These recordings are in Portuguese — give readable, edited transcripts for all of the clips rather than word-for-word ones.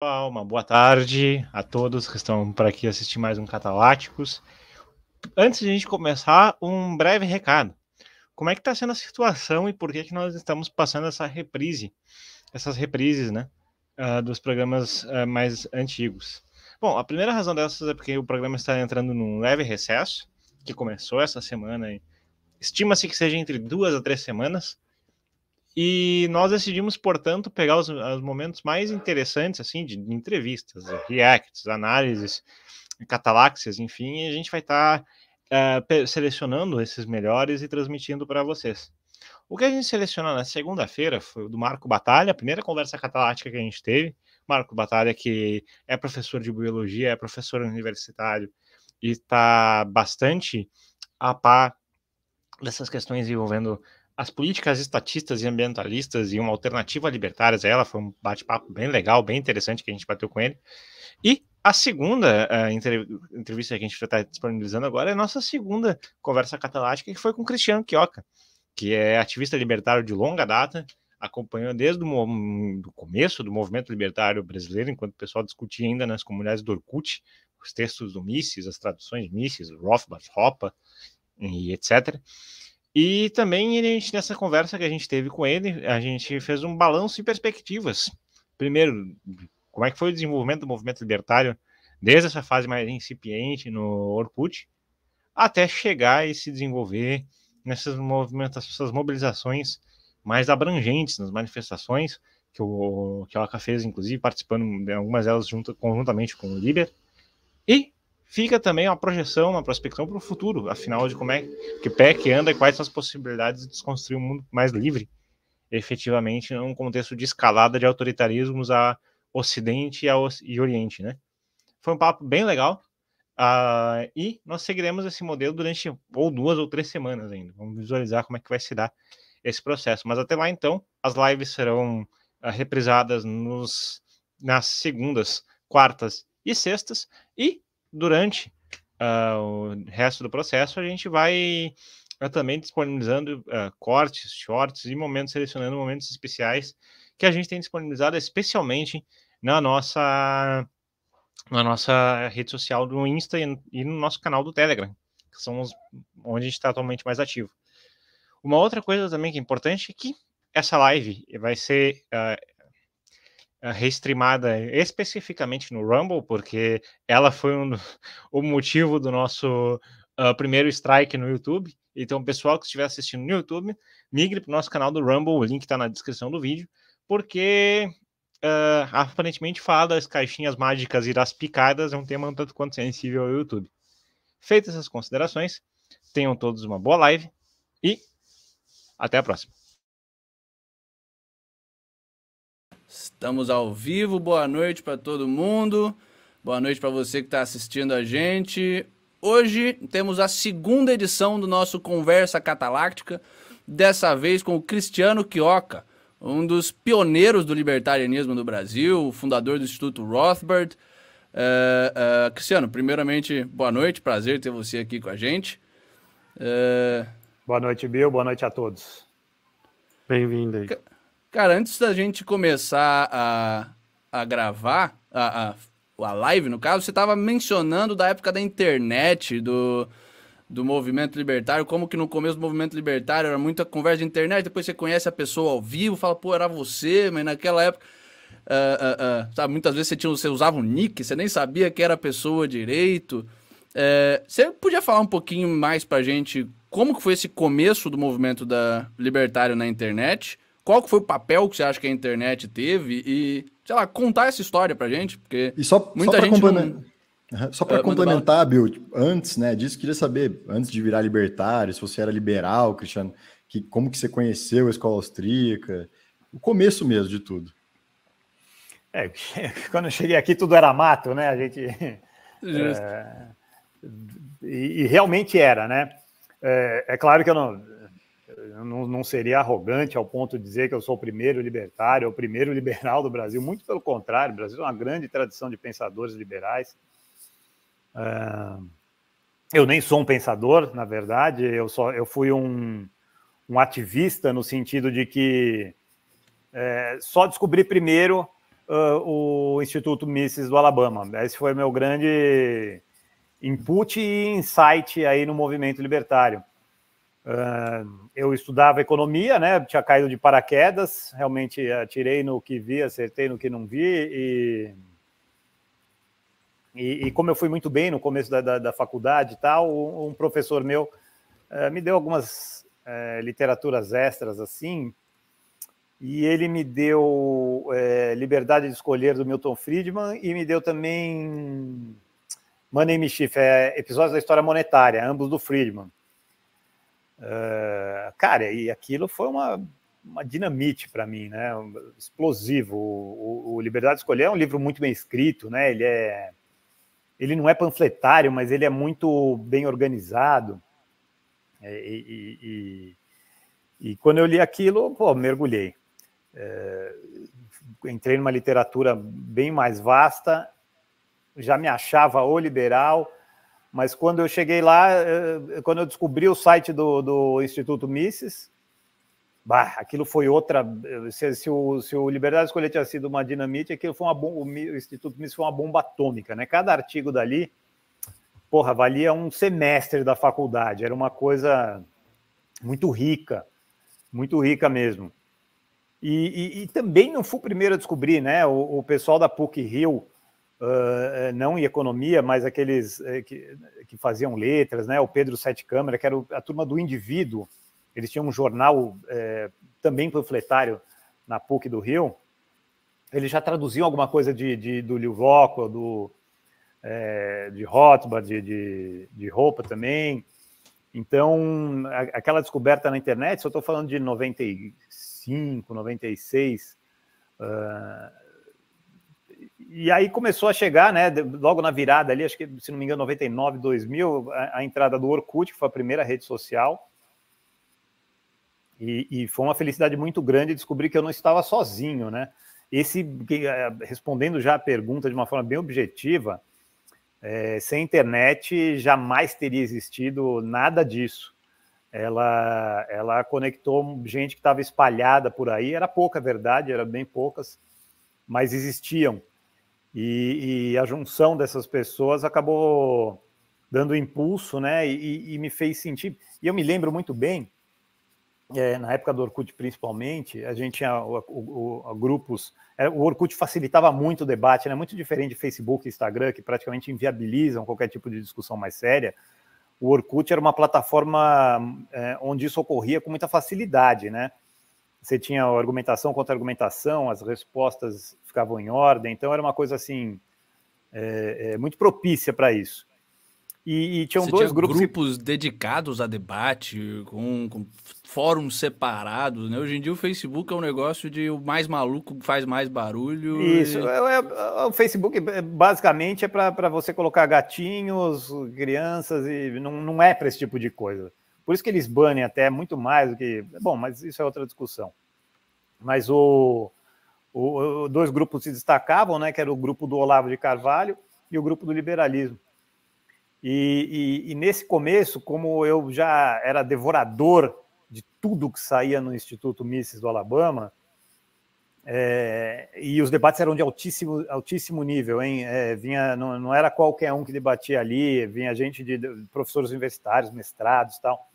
Uma boa tarde a todos que estão por aqui assistir mais um Cataláticos. Antes de a gente começar, um breve recado. Como é que está sendo a situação e por que nós estamos passando essas reprises, né, dos programas mais antigos? Bom, a primeira razão dessas é porque o programa está entrando num leve recesso, que começou essa semana e estima-se que seja entre 2 a 3 semanas. E nós decidimos, portanto, pegar os momentos mais interessantes, assim, de entrevistas, reacts, análises, cataláxias, enfim, e a gente vai estar selecionando esses melhores e transmitindo para vocês. O que a gente selecionou na segunda-feira foi o do Marco Batalha, a primeira conversa catalática que a gente teve. Marco Batalha, que é professor de biologia, é professor universitário e está bastante a par dessas questões envolvendo as políticas estatistas e ambientalistas e uma alternativa libertárias a ela. Foi um bate-papo bem legal, bem interessante que a gente bateu com ele. E a segunda entrevista que a gente está disponibilizando agora é a nossa segunda conversa catalática, que foi com o Cristiano Quioca, que é ativista libertário de longa data, acompanhou desde o começo do movimento libertário brasileiro, enquanto o pessoal discutia ainda nas comunidades do Orkut, os textos do Mises, as traduções de Mises, Rothbard, Hoppe, e etc. E também nessa conversa que a gente teve com ele, a gente fez um balanço e perspectivas. Primeiro, como é que foi o desenvolvimento do movimento libertário desde essa fase mais incipiente no Orkut até chegar e se desenvolver nessas essas mobilizações mais abrangentes, nas manifestações que o Oca fez, inclusive participando de algumas delas conjuntamente com o Liber. E fica também uma projeção, uma prospecção para o futuro, afinal de como é que pé que anda e quais são as possibilidades de desconstruir um mundo mais livre, efetivamente, num contexto de escalada de autoritarismos a Ocidente e Oriente, né? Foi um papo bem legal, e nós seguiremos esse modelo durante ou 2 ou 3 semanas ainda. Vamos visualizar como é que vai se dar esse processo. Mas até lá, então, as lives serão reprisadas nas segundas, quartas e sextas, e durante o resto do processo a gente vai também disponibilizando cortes, shorts e selecionando momentos especiais que a gente tem disponibilizado especialmente na nossa rede social do Insta e no nosso canal do Telegram, que são onde a gente está atualmente mais ativo. Uma outra coisa também que é importante é que essa live vai ser restreamada especificamente no Rumble, porque ela foi o motivo do nosso primeiro strike no YouTube. Então, pessoal que estiver assistindo no YouTube, migre para o nosso canal do Rumble, o link está na descrição do vídeo, porque aparentemente falar das caixinhas mágicas e das picadas é um tema um tanto quanto sensível ao YouTube. Feitas essas considerações, tenham todos uma boa live e até a próxima. Estamos ao vivo, boa noite para todo mundo, boa noite para você que está assistindo a gente. Hoje temos a segunda edição do nosso Conversa Cataláctica, dessa vez com o Cristiano Quioca, um dos pioneiros do libertarianismo no Brasil, fundador do Instituto Rothbard. Cristiano, primeiramente, boa noite, prazer ter você aqui com a gente. Boa noite, Bill, boa noite a todos. Bem-vindo aí. Cara, antes da gente começar a gravar, a live, no caso, você estava mencionando da época da internet, do movimento libertário, como que no começo do movimento libertário era muita conversa de internet, depois você conhece a pessoa ao vivo, fala, pô, era você, mas naquela época, sabe, muitas vezes você usava um nick, você nem sabia que era a pessoa direito. Você podia falar um pouquinho mais pra gente como que foi esse começo do movimento libertário na internet? Qual que foi o papel que você acha que a internet teve e, sei lá, contar essa história pra gente, porque muita gente Só para complementar, Bill, antes, né, disso, queria saber, antes de virar libertário, se você era liberal, Cristiano, como que você conheceu a escola austríaca, o começo mesmo de tudo. Quando eu cheguei aqui tudo era mato, né, a gente... E realmente era, né? É claro que eu não seria arrogante ao ponto de dizer que eu sou o primeiro libertário, o primeiro liberal do Brasil, muito pelo contrário, o Brasil é uma grande tradição de pensadores liberais. Eu nem sou um pensador, na verdade, eu fui um ativista no sentido de que só descobri primeiro o Instituto Mises do Alabama. Esse foi meu grande input e insight aí no movimento libertário. Eu estudava economia, né? Tinha caído de paraquedas, realmente atirei no que vi, acertei no que não vi, e como eu fui muito bem no começo da faculdade e tal, um professor meu me deu algumas literaturas extras assim, e ele me deu Liberdade de Escolher, do Milton Friedman, e me deu também Money and Mischief, Episódios da História Monetária, ambos do Friedman. Cara, e aquilo foi uma dinamite para mim, né? Explosivo. O Liberdade de Escolher é um livro muito bem escrito, né? Ele não é panfletário, mas ele é muito bem organizado. E quando eu li aquilo, pô, mergulhei. Entrei numa literatura bem mais vasta, já me achava o liberal, mas quando eu cheguei lá, quando eu descobri o site do Instituto Mises, aquilo foi outra. Se o Liberdade de Escolher tinha sido uma dinamite, aquilo foi o Instituto Mises foi uma bomba atômica, né? Cada artigo dali, porra, valia um semestre da faculdade, era uma coisa muito rica mesmo. E também não fui o primeiro a descobrir, né? O pessoal da PUC-Rio, não em economia, mas aqueles que faziam letras, né? O Pedro Sete Câmara, que era a turma do Indivíduo. Eles tinham um jornal também panfletário na PUC do Rio. Eles já traduziam alguma coisa do Liu Rockwell, de Rothbard, de Roupa também. Então, aquela descoberta na internet, se eu estou falando de 95, 96, e aí começou a chegar, né, logo na virada ali, acho que, se não me engano, 99, 2000, a entrada do Orkut, que foi a primeira rede social, e foi uma felicidade muito grande descobrir que eu não estava sozinho, né? Respondendo já a pergunta de uma forma bem objetiva, sem internet jamais teria existido nada disso. Ela conectou gente que estava espalhada por aí, era pouca, verdade, era bem poucas, mas existiam. E a junção dessas pessoas acabou dando impulso, né? E me fez sentir. E eu me lembro muito bem, na época do Orkut principalmente, a gente tinha grupos. O Orkut facilitava muito o debate, né? Muito diferente de Facebook e Instagram, que praticamente inviabilizam qualquer tipo de discussão mais séria. O Orkut era uma plataforma onde isso ocorria com muita facilidade, né? Você tinha argumentação contra argumentação, as respostas ficavam em ordem, então era uma coisa assim muito propícia para isso. E tinham dois grupos dedicados a debate, com fóruns separados, né? Hoje em dia o Facebook é um negócio de o mais maluco faz mais barulho. Isso, o Facebook basicamente é para você colocar gatinhos, crianças, e não é para esse tipo de coisa. Por isso que eles banem até muito mais do que... Bom, mas isso é outra discussão. Mas dois grupos se destacavam, né? Que era o grupo do Olavo de Carvalho e o grupo do liberalismo. E nesse começo, como eu já era devorador de tudo que saía no Instituto Mises do Alabama, e os debates eram de altíssimo nível, hein? Não era qualquer um que debatia ali, vinha gente de professores universitários, mestrados e tal.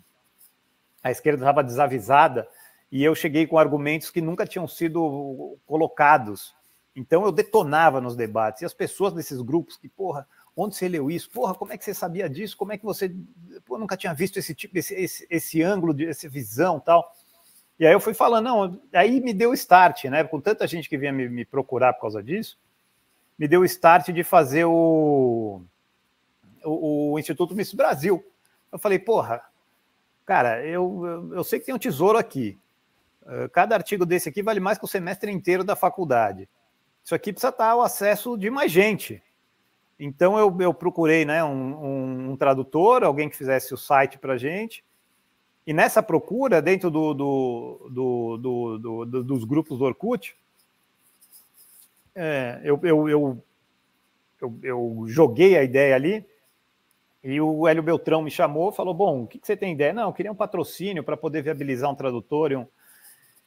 A esquerda estava desavisada e eu cheguei com argumentos que nunca tinham sido colocados. Então eu detonava nos debates. E as pessoas desses grupos que, porra, onde você leu isso? Porra, como é que você sabia disso? Como é que você... Pô, nunca tinha visto esse tipo, esse ângulo, essa visão e tal. E aí eu fui falando, não, aí me deu start, né? Com tanta gente que vinha me procurar por causa disso, me deu start de fazer o Instituto Mises Brasil. Eu falei, porra, cara, eu sei que tem um tesouro aqui. Cada artigo desse aqui vale mais que o semestre inteiro da faculdade. Isso aqui precisa estar ao acesso de mais gente. Então eu procurei, né, um tradutor, alguém que fizesse o site para a gente. E nessa procura, dentro dos grupos do Orkut, eu joguei a ideia ali. E o Hélio Beltrão me chamou, falou, bom, o que você tem ideia? Não, eu queria um patrocínio para poder viabilizar um tradutor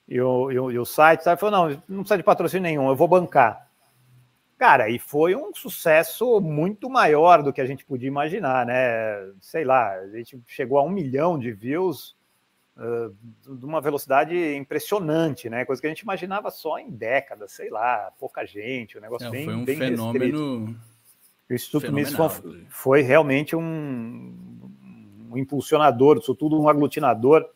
e o site. Ele falou, não precisa de patrocínio nenhum, eu vou bancar. Cara, e foi um sucesso muito maior do que a gente podia imaginar, né? Sei lá, a gente chegou a 1 milhão de views de uma velocidade impressionante, né? Coisa que a gente imaginava só em décadas, sei lá, pouca gente, um negócio bem, foi um bem fenômeno. Restrito. O Instituto Mises Fenomenal. foi realmente um impulsionador disso tudo, um aglutinador.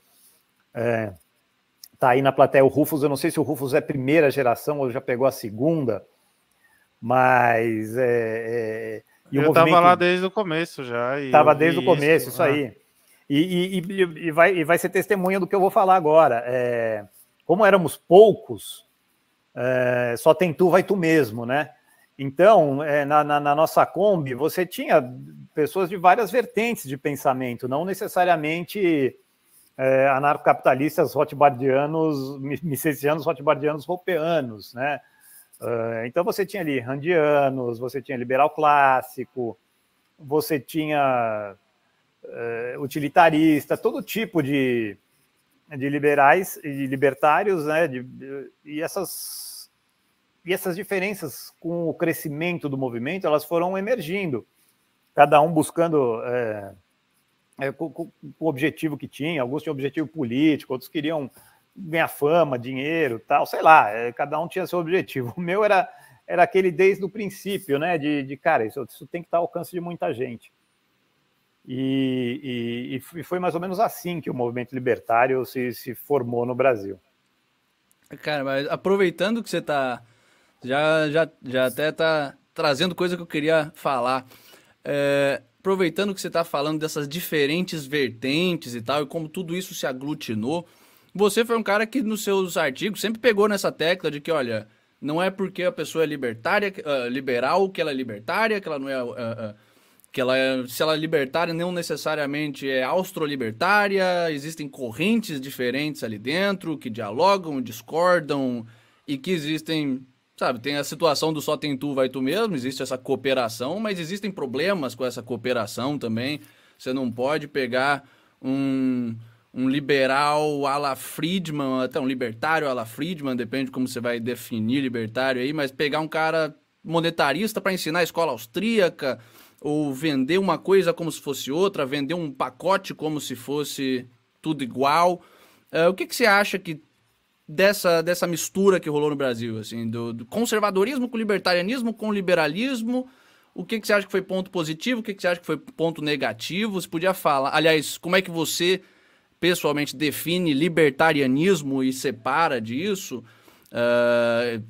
Tá aí na plateia o Rufus, eu não sei se o Rufus é primeira geração ou já pegou a segunda, mas eu estava lá desde o começo já. Estava desde o começo, isso aí. E vai ser testemunha do que eu vou falar agora. Como éramos poucos, só tem tu, vai tu mesmo, né? Então, na nossa Kombi, você tinha pessoas de várias vertentes de pensamento, não necessariamente anarcocapitalistas rothbardianos, misesianos, rothbardianos, roupeanos, né? Então você tinha ali randianos, você tinha liberal clássico, você tinha utilitarista, todo tipo de liberais e libertários, né? E essas diferenças com o crescimento do movimento, elas foram emergindo, cada um buscando com o objetivo que tinha. Alguns tinham objetivo político, outros queriam ganhar fama, dinheiro, tal, sei lá, cada um tinha seu objetivo. O meu era aquele desde o princípio, né, cara, isso tem que estar ao alcance de muita gente. E foi mais ou menos assim que o movimento libertário se formou no Brasil. Cara, mas aproveitando que você tá já até tá trazendo coisa que eu queria falar, aproveitando que você tá falando dessas diferentes vertentes e tal, e como tudo isso se aglutinou, você foi um cara que nos seus artigos sempre pegou nessa tecla de que, olha, não é porque a pessoa é libertária, liberal, que ela é libertária, que ela não é... se ela é libertária, não necessariamente é austro-libertária, existem correntes diferentes ali dentro, que dialogam, discordam, e que existem, sabe, tem a situação do só tem tu, vai tu mesmo, existe essa cooperação, mas existem problemas com essa cooperação também. Você não pode pegar um liberal à la Friedman, até um libertário à la Friedman, depende de como você vai definir libertário aí, mas pegar um cara monetarista para ensinar a escola austríaca, ou vender uma coisa como se fosse outra, vender um pacote como se fosse tudo igual. O que você acha que dessa mistura que rolou no Brasil, assim, do conservadorismo com libertarianismo, com liberalismo? O que você acha que foi ponto positivo? O que você acha que foi ponto negativo? Você podia falar, aliás, como é que você pessoalmente define libertarianismo e separa disso?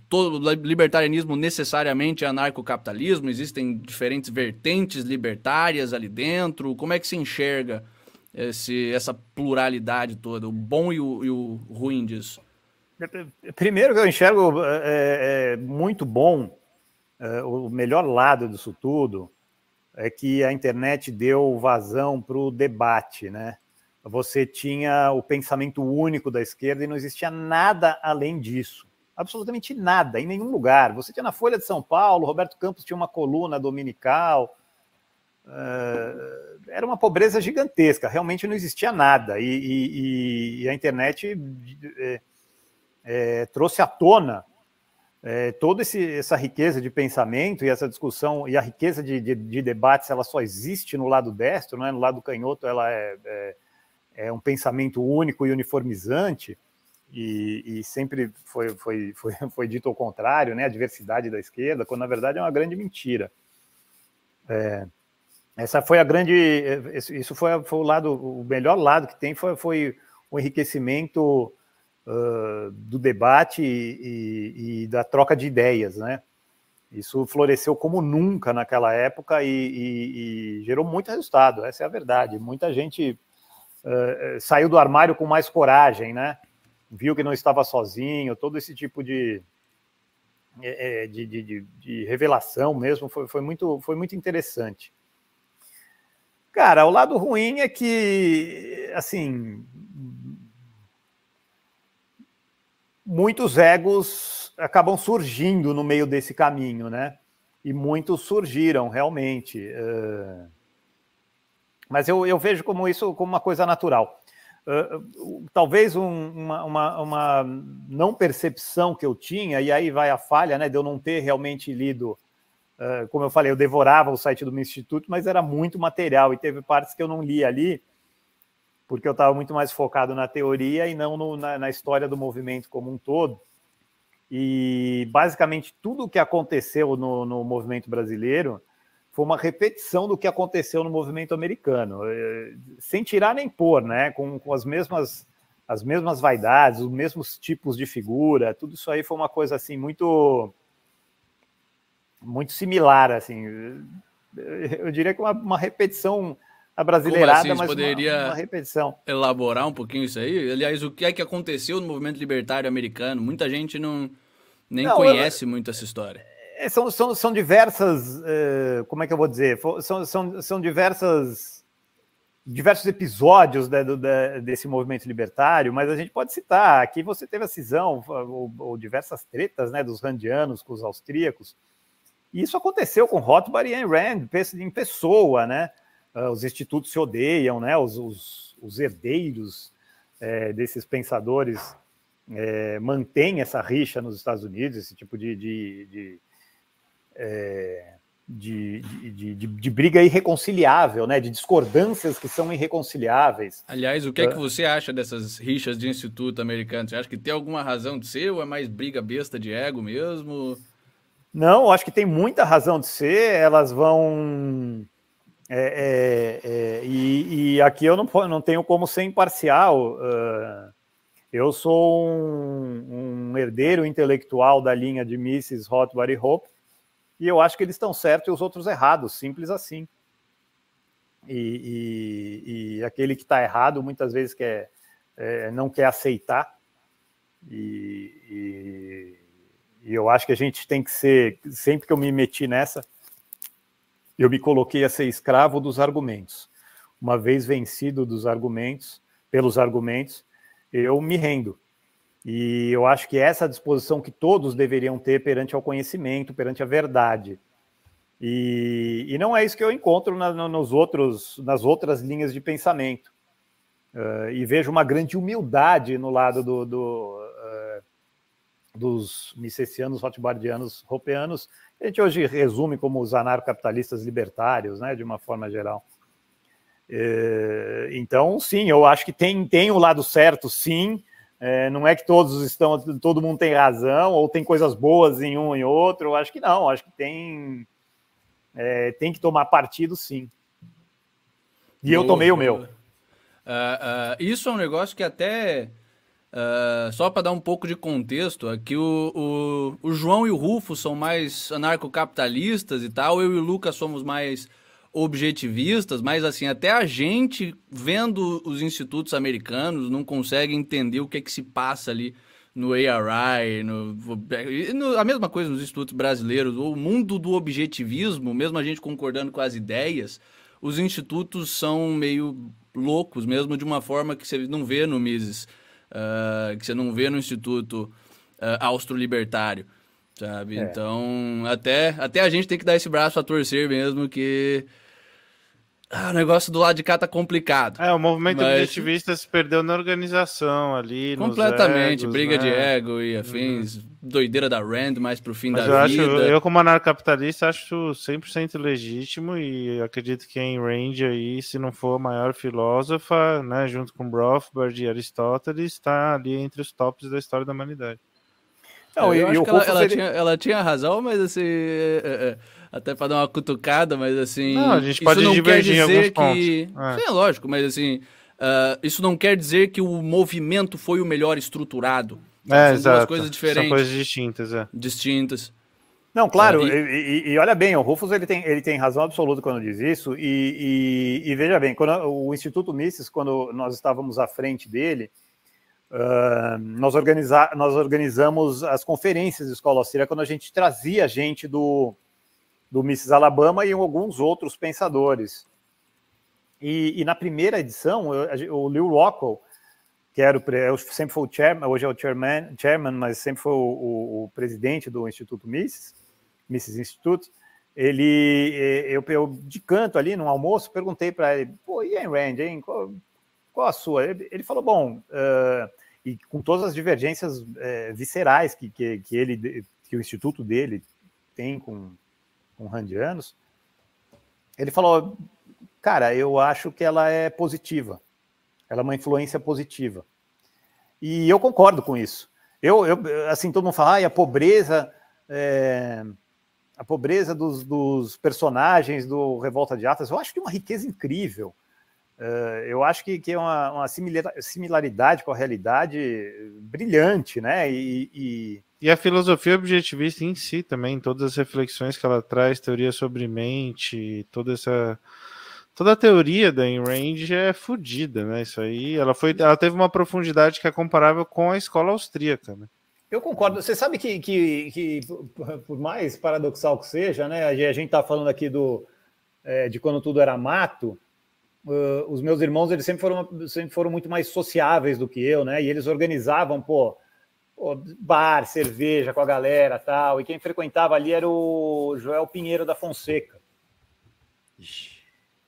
Todo libertarianismo necessariamente é anarcocapitalismo? Existem diferentes vertentes libertárias ali dentro? Como é que se enxerga essa pluralidade toda, o bom e o ruim disso? Primeiro que eu enxergo muito bom, o melhor lado disso tudo é que a internet deu vazão para o debate, né? Você tinha o pensamento único da esquerda e não existia nada além disso. Absolutamente nada, em nenhum lugar. Você tinha na Folha de São Paulo, Roberto Campos tinha uma coluna dominical. Era uma pobreza gigantesca, realmente não existia nada. E a internet trouxe à tona toda essa riqueza de pensamento e essa discussão, e a riqueza de debates, ela só existe no lado destro, né? No lado canhoto ela é um pensamento único e uniformizante, e sempre foi dito ao contrário, né? A diversidade da esquerda, quando na verdade é uma grande mentira. Essa foi a grande... Isso foi o lado, o melhor lado que tem foi o enriquecimento do debate e da troca de ideias, né? Isso floresceu como nunca naquela época e gerou muito resultado, essa é a verdade. Muita gente saiu do armário com mais coragem, né? Viu que não estava sozinho, todo esse tipo de revelação mesmo foi muito interessante. Cara, o lado ruim é que, assim, muitos egos acabam surgindo no meio desse caminho, né? E muitos surgiram, realmente. Mas eu vejo como isso como uma coisa natural. talvez uma não percepção que eu tinha, e aí vai a falha, né, de eu não ter realmente lido, como eu falei, eu devorava o site do Instituto, mas era muito material, e teve partes que eu não li ali, porque eu estava muito mais focado na teoria e não na história do movimento como um todo. E basicamente tudo o que aconteceu no movimento brasileiro foi uma repetição do que aconteceu no movimento americano, sem tirar nem pôr, né? Com as mesmas vaidades, os mesmos tipos de figura, tudo isso aí foi uma coisa assim muito similar, assim. Eu diria que uma repetição abrasileirada, assim, mas poderia uma repetição. Elaborar um pouquinho isso aí? Aliás, o que é que aconteceu no movimento libertário americano? Muita gente nem conhece muito essa história. São diversas, como é que eu vou dizer? São diversos episódios desse movimento libertário, mas a gente pode citar. Aqui você teve a cisão, ou diversas tretas, né, dos randianos com os austríacos. E isso aconteceu com Rothbard e Ayn Rand em pessoa, né? Os institutos se odeiam, né? Os herdeiros desses pensadores mantêm essa rixa nos Estados Unidos, esse tipo de briga irreconciliável, né? De discordâncias que são irreconciliáveis. Aliás, o que é que você acha dessas rixas de instituto americano? Você acha que tem alguma razão de ser ou é mais briga besta de ego mesmo? Não, eu acho que tem muita razão de ser. Elas vão... e aqui eu não tenho como ser imparcial. Eu sou um herdeiro intelectual da linha de Mises, Rothbard e Hope, e eu acho que eles estão certos e os outros errados, simples assim. E aquele que está errado muitas vezes não quer aceitar, e eu acho que a gente tem que ser, sempre que eu me meti nessa, eu me coloquei a ser escravo dos argumentos. Uma vez vencido pelos argumentos, eu me rendo. E eu acho que essa disposição que todos deveriam ter perante ao conhecimento, perante a verdade. E não é isso que eu encontro nas outras linhas de pensamento. E vejo uma grande humildade no lado dos misesianos, rothbardianos, hopeanos, a gente hoje resume como os anarcocapitalistas libertários, né, de uma forma geral. Então, sim, eu acho que tem o lado certo, sim. Não é que todo mundo tem razão, ou tem coisas boas em um e outro. Eu acho que não, acho que tem que tomar partido, sim. E eu tomei o meu. Isso é um negócio que até... só para dar um pouco de contexto, aqui o João e o Rufo são mais anarcocapitalistas e tal, eu e o Lucas somos mais objetivistas, mas assim, até a gente, vendo os institutos americanos, não consegue entender o que é que se passa ali no ARI, a mesma coisa nos institutos brasileiros, o mundo do objetivismo, mesmo a gente concordando com as ideias, os institutos são meio loucos, mesmo de uma forma que você não vê no Mises. Que você não vê no Instituto Austro-Libertário, sabe? Então, até a gente tem que dar esse braço a torcer mesmo, que o negócio do lado de cá tá complicado. O movimento objetivista se perdeu na organização ali, completamente, nos egos, briga né? de ego e afins, doideira da Rand mais pro fim Mas da vida. Eu como anarcapitalista, acho 100% legítimo e acredito que em Rand aí, se não for a maior filósofa, né, junto com Rothbard e Aristóteles, está ali entre os tops da história da humanidade. Não, eu acho que ela tinha razão, mas assim... até para dar uma cutucada, mas assim... Não, a gente pode divergir em alguns pontos. Sim, é lógico, mas assim... isso não quer dizer que o movimento foi o melhor estruturado. São duas coisas diferentes. São coisas distintas, Distintas. Não, claro, e olha bem, o Rufus ele tem razão absoluta quando diz isso, e veja bem, quando o Instituto Mises, quando nós estávamos à frente dele, nós organizamos as conferências de escola austríaca quando a gente trazia gente do Mises Alabama e alguns outros pensadores. E na primeira edição, o Lew Rockwell, que sempre foi o chairman, hoje é o chairman, mas sempre foi o presidente do Instituto Mises Institute, eu de canto ali, num almoço, perguntei para ele, e Ayn Rand, hein? Qual qual a sua? Ele falou, bom, e com todas as divergências viscerais que o instituto dele tem com randianos, ele falou, cara, eu acho que ela é positiva, ela é uma influência positiva. E eu concordo com isso. Assim, todo mundo fala, a pobreza dos personagens do Revolta de Atlas, eu acho que é uma riqueza incrível. Eu acho que é uma similaridade com a realidade brilhante, né? E a filosofia objetivista em si também, todas as reflexões que ela traz, teoria sobre mente, toda a teoria da Ayn Rand é fodida, né? Isso aí, ela teve uma profundidade que é comparável com a escola austríaca, né? Eu concordo. Você sabe que por mais paradoxal que seja, né? A gente está falando aqui de quando tudo era mato. Os meus irmãos, eles sempre foram muito mais sociáveis do que eu, né? E eles organizavam, bar, cerveja com a galera, tal. E quem frequentava ali era o Joel Pinheiro da Fonseca.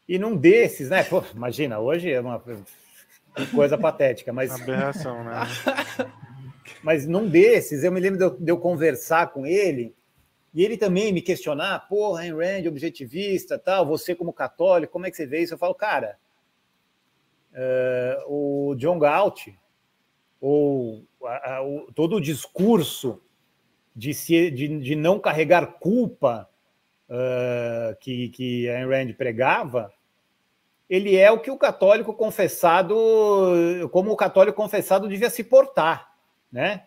E num desses, né? Imagina, hoje é uma coisa patética, mas aberração, né? Mas num desses, eu me lembro de eu conversar com ele, e ele também me questionar, Ayn Rand, objetivista, tal, você como católico, como é que você vê isso? Eu falo, cara, o John Galt, todo o discurso de não carregar culpa que a Ayn Rand pregava, ele é o que o católico confessado, como o católico confessado devia se portar, né?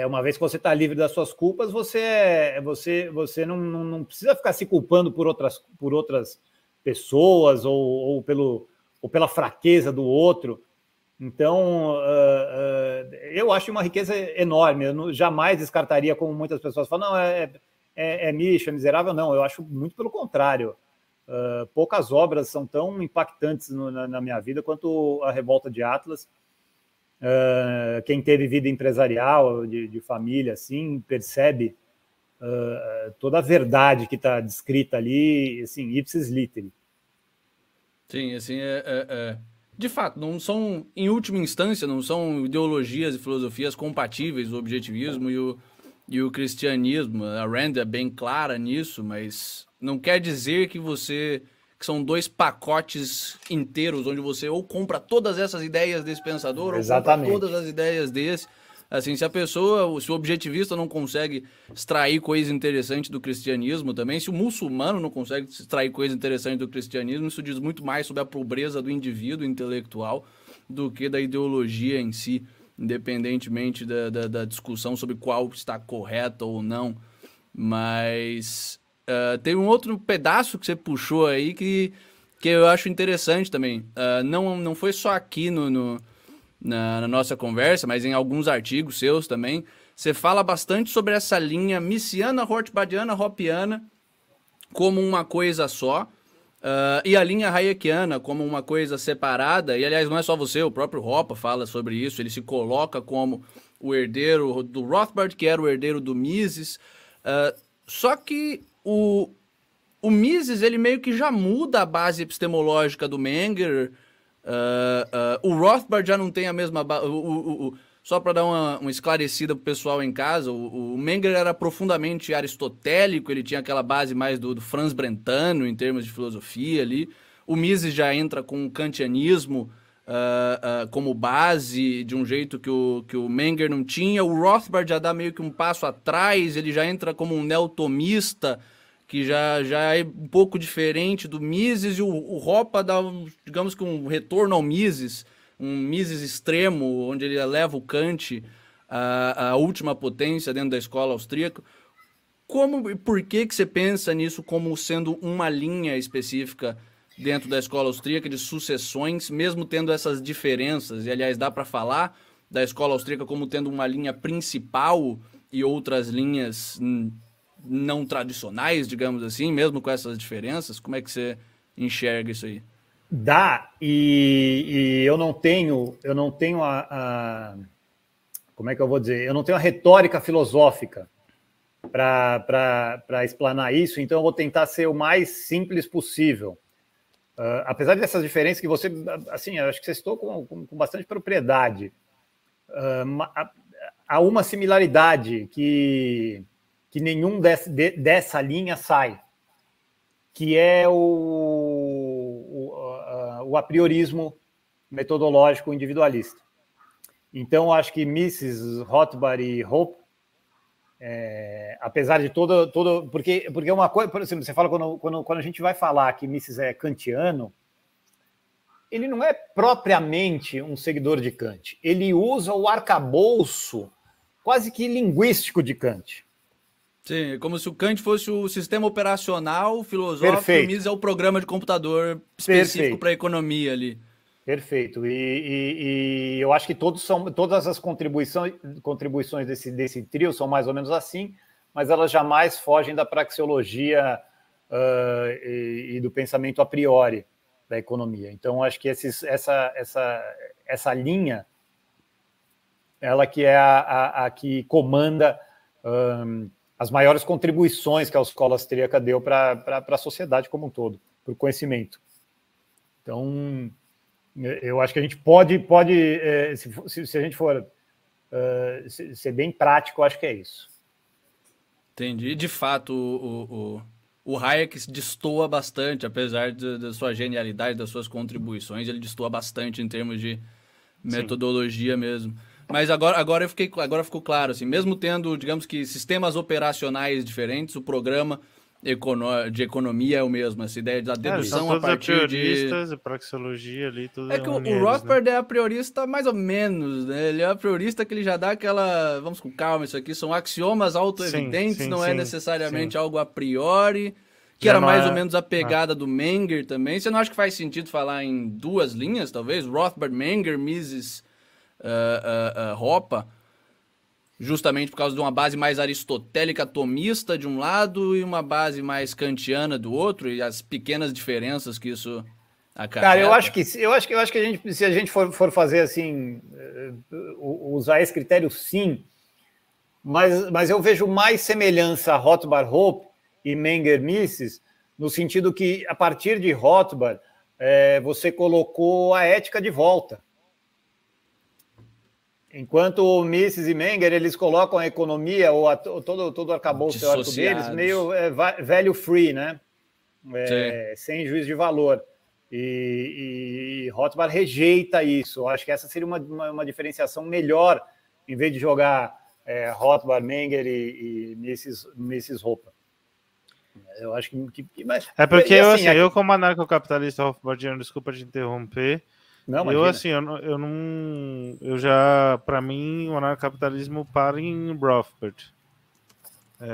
Uma vez que você está livre das suas culpas, você não precisa ficar se culpando por outras pessoas ou pela fraqueza do outro. Então, eu acho uma riqueza enorme. Eu jamais descartaria, como muitas pessoas falam, não, é lixo, é miserável. Não, eu acho muito pelo contrário. Poucas obras são tão impactantes na minha vida quanto a Revolta de Atlas. Quem teve vida empresarial, de família, assim, percebe toda a verdade que está descrita ali, assim, ipsis literi. Sim, assim, de fato, não são, em última instância, não são ideologias e filosofias compatíveis, o objetivismo e o cristianismo. A Rand é bem clara nisso, mas não quer dizer que são dois pacotes inteiros, onde você ou compra todas essas ideias desse pensador, Exatamente, ou compra todas as ideias desse. Assim, se o objetivista não consegue extrair coisa interessante do cristianismo também, se o muçulmano não consegue extrair coisa interessante do cristianismo, isso diz muito mais sobre a pobreza do indivíduo intelectual do que da ideologia em si, independentemente da discussão sobre qual está correta ou não. Mas tem um outro pedaço que você puxou aí que eu acho interessante também. Não foi só aqui na nossa conversa, mas em alguns artigos seus também. Você fala bastante sobre essa linha missiana, rothbardiana, hoppiana como uma coisa só, e a linha hayekiana como uma coisa separada. E, aliás, não é só você, o próprio Hoppe fala sobre isso. Ele se coloca como o herdeiro do Rothbard, que era o herdeiro do Mises. Só que o Mises, ele meio que já muda a base epistemológica do Menger. O Rothbard já não tem a mesma base. Só para dar uma esclarecida pro pessoal em casa, o Menger era profundamente aristotélico, ele tinha aquela base mais do Franz Brentano em termos de filosofia ali. O Mises já entra com o kantianismo como base, de um jeito que o Menger não tinha. O Rothbard já dá meio que um passo atrás, ele já entra como um neotomista, que já é um pouco diferente do Mises, e o Hoppe dá, digamos que um retorno ao Mises, um Mises extremo, onde ele eleva o Kant à última potência dentro da escola austríaca. Como e por que você pensa nisso como sendo uma linha específica dentro da escola austríaca de sucessões, mesmo tendo essas diferenças? E, aliás, dá para falar da escola austríaca como tendo uma linha principal e outras linhas não tradicionais, digamos assim, mesmo com essas diferenças? Como é que você enxerga isso aí? Dá, e eu não tenho como é que eu vou dizer? Eu não tenho a retórica filosófica para explanar isso, então eu vou tentar ser o mais simples possível. apesar dessas diferenças que você, assim, eu acho que você citou com bastante propriedade, há uma similaridade que nenhum dessa linha sai, que é o apriorismo metodológico individualista. Então, acho que Mises, Rothbard e Hope, apesar de todo porque uma coisa, por exemplo, você fala quando a gente vai falar que Mises é kantiano, ele não é propriamente um seguidor de Kant. Ele usa o arcabouço quase que linguístico de Kant. Sim, como se o Kant fosse o sistema operacional filosófico. Perfeito. E o Mises é o programa de computador específico para a economia ali. Perfeito. E eu acho que todas as contribuições desse trio são mais ou menos assim, mas elas jamais fogem da praxeologia e do pensamento a priori da economia. Então, acho que essa linha, ela que é a que comanda as maiores contribuições que a escola austríaca deu para a sociedade como um todo, para o conhecimento. Então, eu acho que a gente pode se a gente for ser bem prático, acho que é isso. Entendi. De fato, o Hayek destoa bastante, apesar da sua genialidade, das suas contribuições, ele destoa bastante em termos de metodologia mesmo. Mas agora ficou claro, assim, mesmo tendo, digamos que, sistemas operacionais diferentes, o programa de economia é o mesmo, essa ideia da dedução a partir de... A praxeologia ali, tudo É que o Rothbard, né, é a priorista mais ou menos, né? Ele é a priorista que ele já dá aquela... Vamos com calma, isso aqui são axiomas autoevidentes, não é necessariamente algo a priori, que já era mais ou menos a pegada do Menger também. Você não acha que faz sentido falar em duas linhas, talvez? Rothbard, Menger, Mises, Hoppe, justamente por causa de uma base mais aristotélica tomista de um lado e uma base mais kantiana do outro, e as pequenas diferenças que isso acarreta. Cara, eu acho que a gente, se a gente for fazer assim, usar esse critério, sim, mas eu vejo mais semelhança a Rothbard, Hope e Menger, Mises, no sentido que, a partir de Rothbard, você colocou a ética de volta. Enquanto o Mises e Menger, eles colocam a economia ou todo o arcabouço teórico deles meio value free, né? Sem juízo de valor. E Rothbard rejeita isso. Eu acho que essa seria uma diferenciação melhor, em vez de jogar Rothbard, Menger e Mises Hoppe. Eu acho que mas, porque eu como anarcocapitalista Rothbardiano, desculpa te interromper, não, eu já, para mim, o anarcocapitalismo para em Rothbard.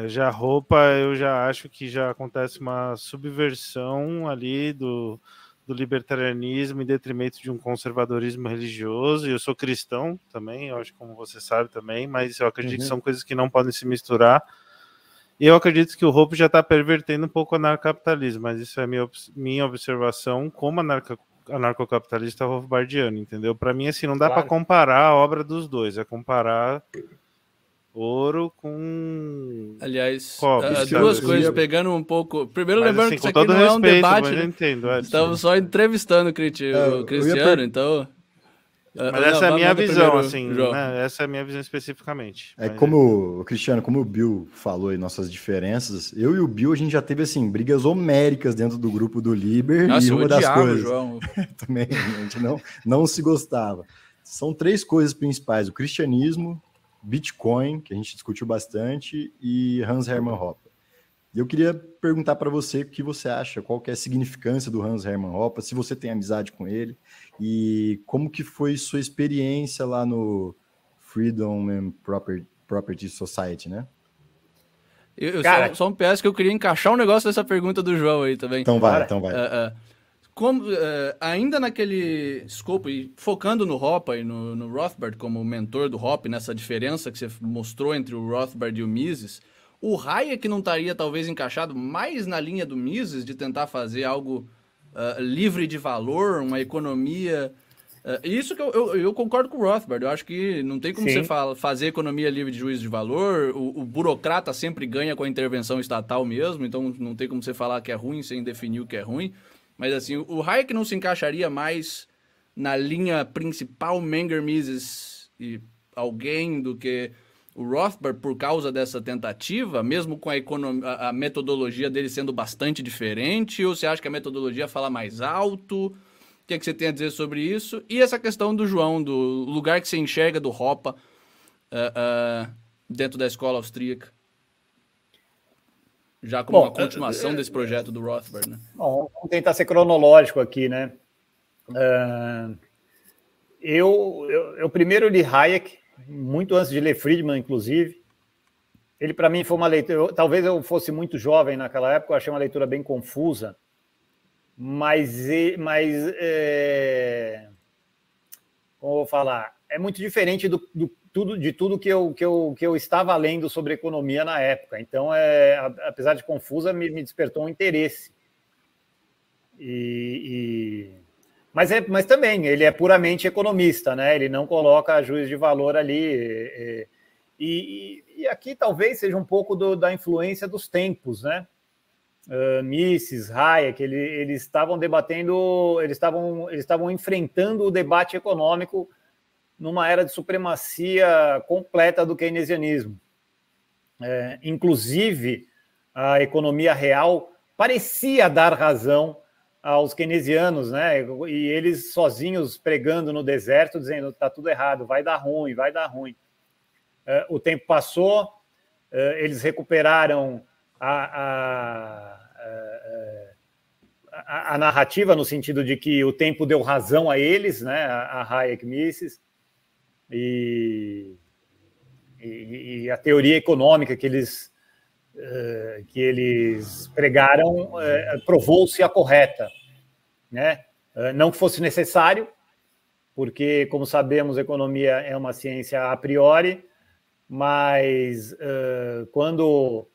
Já Hoppe, eu já acho que já acontece uma subversão ali do libertarianismo em detrimento de um conservadorismo religioso, e eu sou cristão também, eu acho, como você sabe também, mas eu acredito que são coisas que não podem se misturar, e eu acredito que o Hoppe já está pervertendo um pouco o anarcocapitalismo, mas isso é minha observação como anarcocapitalista rothbardiano, entendeu? Para mim, assim, não dá para comparar a obra dos dois, é comparar ouro com... Aliás, cobre, duas coisas, pegando um pouco... Primeiro, mas, lembrando assim, que isso aqui não é um debate, né? Estamos só entrevistando o Cristiano, então... Mas essa é a minha visão, assim, né? Essa é a minha visão especificamente. Como, Cristiano, como o Bill falou aí, nossas diferenças, eu e o Bill, a gente já teve, assim, brigas homéricas dentro do grupo do Liber. Nossa, e uma das coisas... João. Também, a gente não se gostava. São 3 coisas principais: o cristianismo, Bitcoin, que a gente discutiu bastante, e Hans Hermann Hoppe. E eu queria perguntar para você o que você acha, qual que é a significância do Hans Hermann Hoppe, se você tem amizade com ele, e como que foi sua experiência lá no Freedom and Property Society, né? Cara, só um PS que eu queria encaixar um negócio nessa pergunta do João aí também. Então vai. Ainda naquele escopo, e focando no Hoppe e no Rothbard como mentor do Hoppe, nessa diferença que você mostrou entre o Rothbard e o Mises, o Hayek não estaria talvez encaixado mais na linha do Mises, de tentar fazer algo livre de valor, uma economia... Isso que eu concordo com o Rothbard. Eu acho que não tem como você fazer economia livre de juízo de valor. O burocrata sempre ganha com a intervenção estatal mesmo, então não tem como você falar que é ruim sem definir o que é ruim. Mas assim, o Hayek não se encaixaria mais na linha principal Menger, Mises e alguém do que o Rothbard por causa dessa tentativa, mesmo com a metodologia dele sendo bastante diferente? Ou você acha que a metodologia fala mais alto? O que você tem a dizer sobre isso? E essa questão do João, do lugar que você enxerga do Hoppe dentro da escola austríaca? Já como uma continuação desse projeto do Rothbard, né? Bom, vamos tentar ser cronológico aqui, né? Eu primeiro li Hayek, muito antes de ler Friedman, inclusive. Ele, para mim, foi uma leitura... Talvez eu fosse muito jovem naquela época, eu achei uma leitura bem confusa, mas como eu vou falar? É muito diferente de tudo que eu estava lendo sobre economia na época. Então, apesar de confusa, me despertou um interesse. Mas também, ele é puramente economista, né? Ele não coloca juízo de valor ali. E aqui talvez seja um pouco da influência dos tempos, né? Mises, Hayek, eles estavam debatendo, eles estavam enfrentando o debate econômico numa era de supremacia completa do keynesianismo. Inclusive, a economia real parecia dar razão aos keynesianos, né? E eles sozinhos pregando no deserto, dizendo está tudo errado, vai dar ruim, vai dar ruim. O tempo passou, eles recuperaram a narrativa no sentido de que o tempo deu razão a eles, né? A Hayek, Mises, e a teoria econômica que eles pregaram provou-se a correta, né? Não que fosse necessário, porque, como sabemos, a economia é uma ciência a priori, mas quando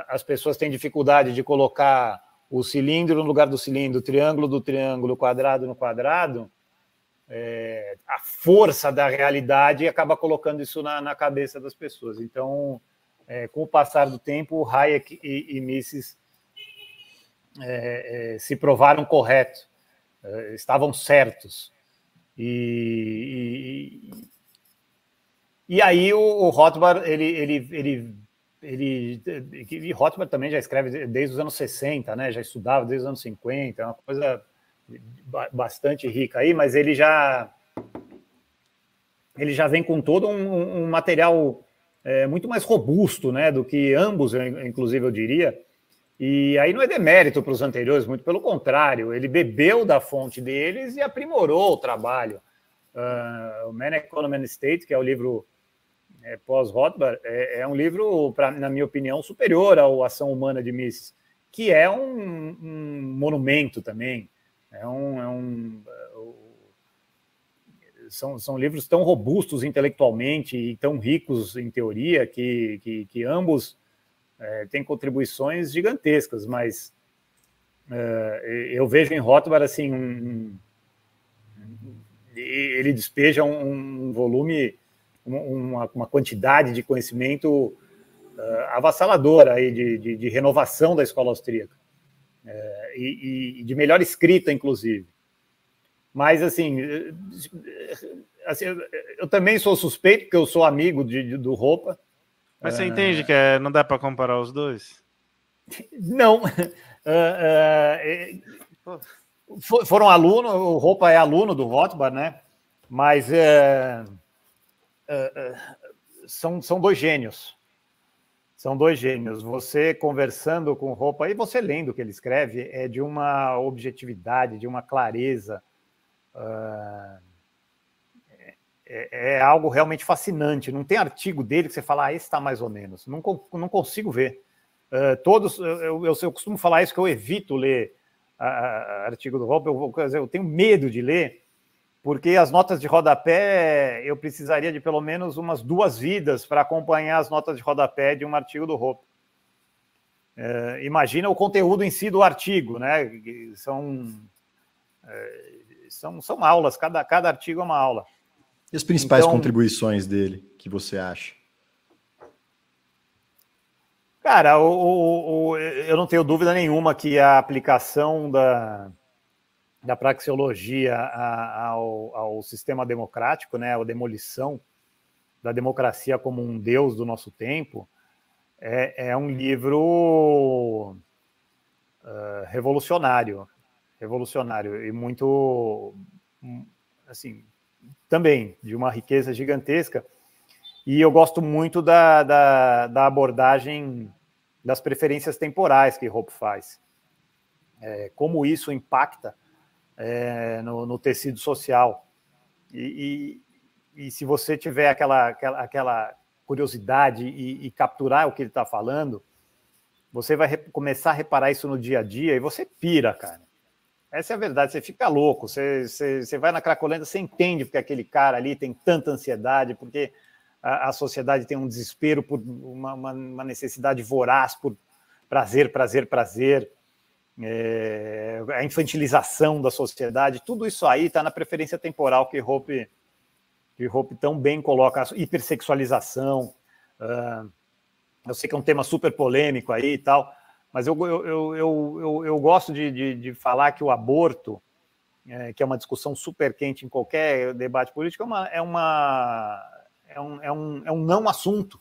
as pessoas têm dificuldade de colocar o cilindro no lugar do cilindro, o triângulo do triângulo, o quadrado no quadrado, a força da realidade acaba colocando isso na cabeça das pessoas. Então, com o passar do tempo, Hayek e Mises se provaram corretos, estavam certos. E aí o Rothbard, e Rothbard também já escreve desde os anos 60, né? Já estudava desde os anos 50, é uma coisa bastante rica aí, mas ele já vem com todo um material muito mais robusto, né, do que ambos, inclusive eu diria. E aí não é demérito para os anteriores, muito pelo contrário, ele bebeu da fonte deles e aprimorou o trabalho. O Man, Economy and State, que é o livro pós-Rothbard, é um livro, na minha opinião, superior ao Ação Humana de Mises, que é um monumento também. São livros tão robustos intelectualmente e tão ricos em teoria que ambos têm contribuições gigantescas, mas eu vejo em Rothbard assim, ele despeja um volume, uma quantidade de conhecimento avassaladora aí de renovação da escola austríaca. E de melhor escrita, inclusive. Mas, assim, eu também sou suspeito, porque eu sou amigo do Hoppe. Mas você entende que não dá para comparar os dois? Não. Foram alunos, o Hoppe é aluno do Rothbard, né? Mas são dois gênios. São dois gênios. Você conversando com o Hoppe e você lendo o que ele escreve é de uma objetividade, de uma clareza. É algo realmente fascinante. Não tem artigo dele que você fala, esse está mais ou menos. Não consigo ver. Todos, eu costumo falar isso, que eu evito ler artigo do Hoppe. Eu tenho medo de ler, porque as notas de rodapé, eu precisaria de pelo menos umas 2 vidas para acompanhar as notas de rodapé de um artigo do Hoppe. Imagina o conteúdo em si do artigo, né? São aulas, cada artigo é uma aula. E as principais contribuições dele, que você acha? Cara, eu não tenho dúvida nenhuma que a aplicação da praxeologia ao sistema democrático, né, a demolição da democracia como um deus do nosso tempo, é um livro revolucionário e muito, assim, também de uma riqueza gigantesca. E eu gosto muito da abordagem das preferências temporais que Hoppe faz. Como isso impacta no tecido social. E se você tiver aquela curiosidade e capturar o que ele está falando, você vai começar a reparar isso no dia a dia e você pira, cara. Essa é a verdade, você fica louco, você vai na Cracolândia, você entende porque aquele cara ali tem tanta ansiedade, porque a sociedade tem um desespero por uma necessidade voraz por prazer, a infantilização da sociedade, tudo isso aí está na preferência temporal que Hoppe tão bem coloca, a hipersexualização. Eu sei que é um tema super polêmico aí e tal, mas eu gosto de falar que o aborto, que é uma discussão super quente em qualquer debate político, é um não assunto,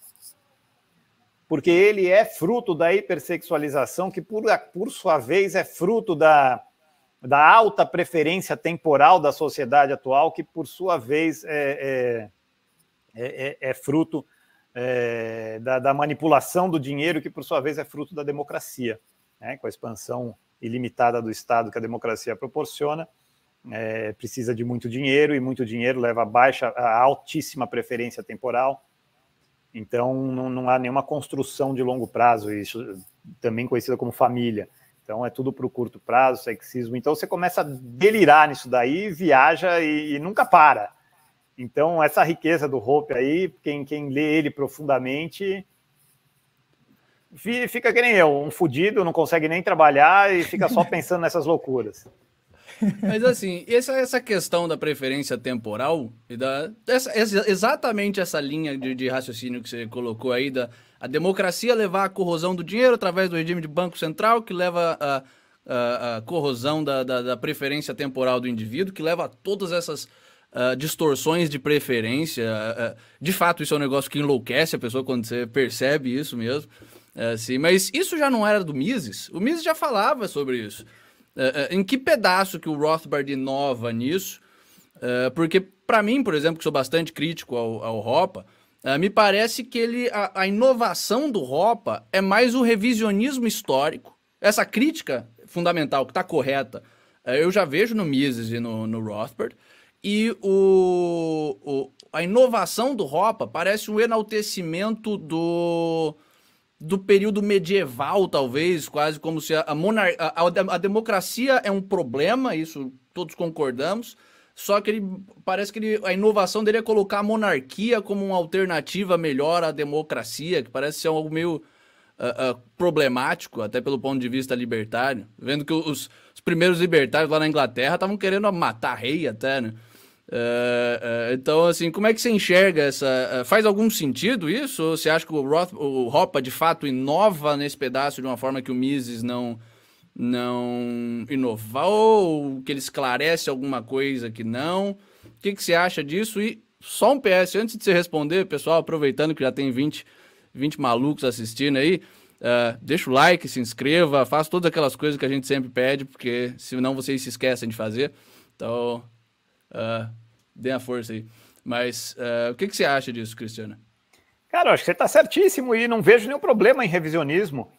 porque ele é fruto da hipersexualização, que por sua vez é fruto da alta preferência temporal da sociedade atual, que por sua vez é fruto da manipulação do dinheiro, que por sua vez é fruto da democracia, né? Com a expansão ilimitada do Estado que a democracia proporciona, precisa de muito dinheiro, e muito dinheiro leva a altíssima preferência temporal. Então não há nenhuma construção de longo prazo, isso também conhecida como família. Então é tudo para o curto prazo, sexismo. Então você começa a delirar nisso daí, viaja e nunca para. Então, essa riqueza do Hoppe aí, quem lê ele profundamente, fica que nem eu, um fudido, não consegue nem trabalhar e fica só pensando nessas loucuras. Mas assim, essa questão da preferência temporal, exatamente essa linha de raciocínio que você colocou aí, a democracia levar à corrosão do dinheiro através do regime de banco central, que leva a corrosão da preferência temporal do indivíduo, que leva a todas essas distorções de preferência. De fato, isso é um negócio que enlouquece a pessoa quando você percebe isso mesmo. Assim, mas isso já não era do Mises? O Mises já falava sobre isso. Em que pedaço que o Rothbard inova nisso? Porque, para mim, por exemplo, que sou bastante crítico ao Hoppe, me parece que a inovação do Hoppe é mais o revisionismo histórico. Essa crítica fundamental, que está correta, eu já vejo no Mises e no Rothbard. E a inovação do Hoppe parece um enaltecimento do período medieval, talvez, quase como se a democracia é um problema, isso todos concordamos, só que parece que a inovação dele é colocar a monarquia como uma alternativa melhor à democracia, que parece ser algo meio problemático, até pelo ponto de vista libertário, vendo que os primeiros libertários lá na Inglaterra estavam querendo matar rei até, né? Então, assim, como é que você enxerga faz algum sentido isso? Ou você acha que o Hoppe de fato inova nesse pedaço de uma forma que o Mises não inovou? Ou que ele esclarece alguma coisa que não? O que você acha disso? E só um PS, antes de você responder, pessoal, aproveitando que já tem 20 malucos assistindo aí, deixa o like, se inscreva, faça todas aquelas coisas que a gente sempre pede, porque senão vocês se esquecem de fazer. Então, dê a força aí. Mas o que você acha disso, Cristiano? Cara, eu acho que você está certíssimo e não vejo nenhum problema em revisionismo.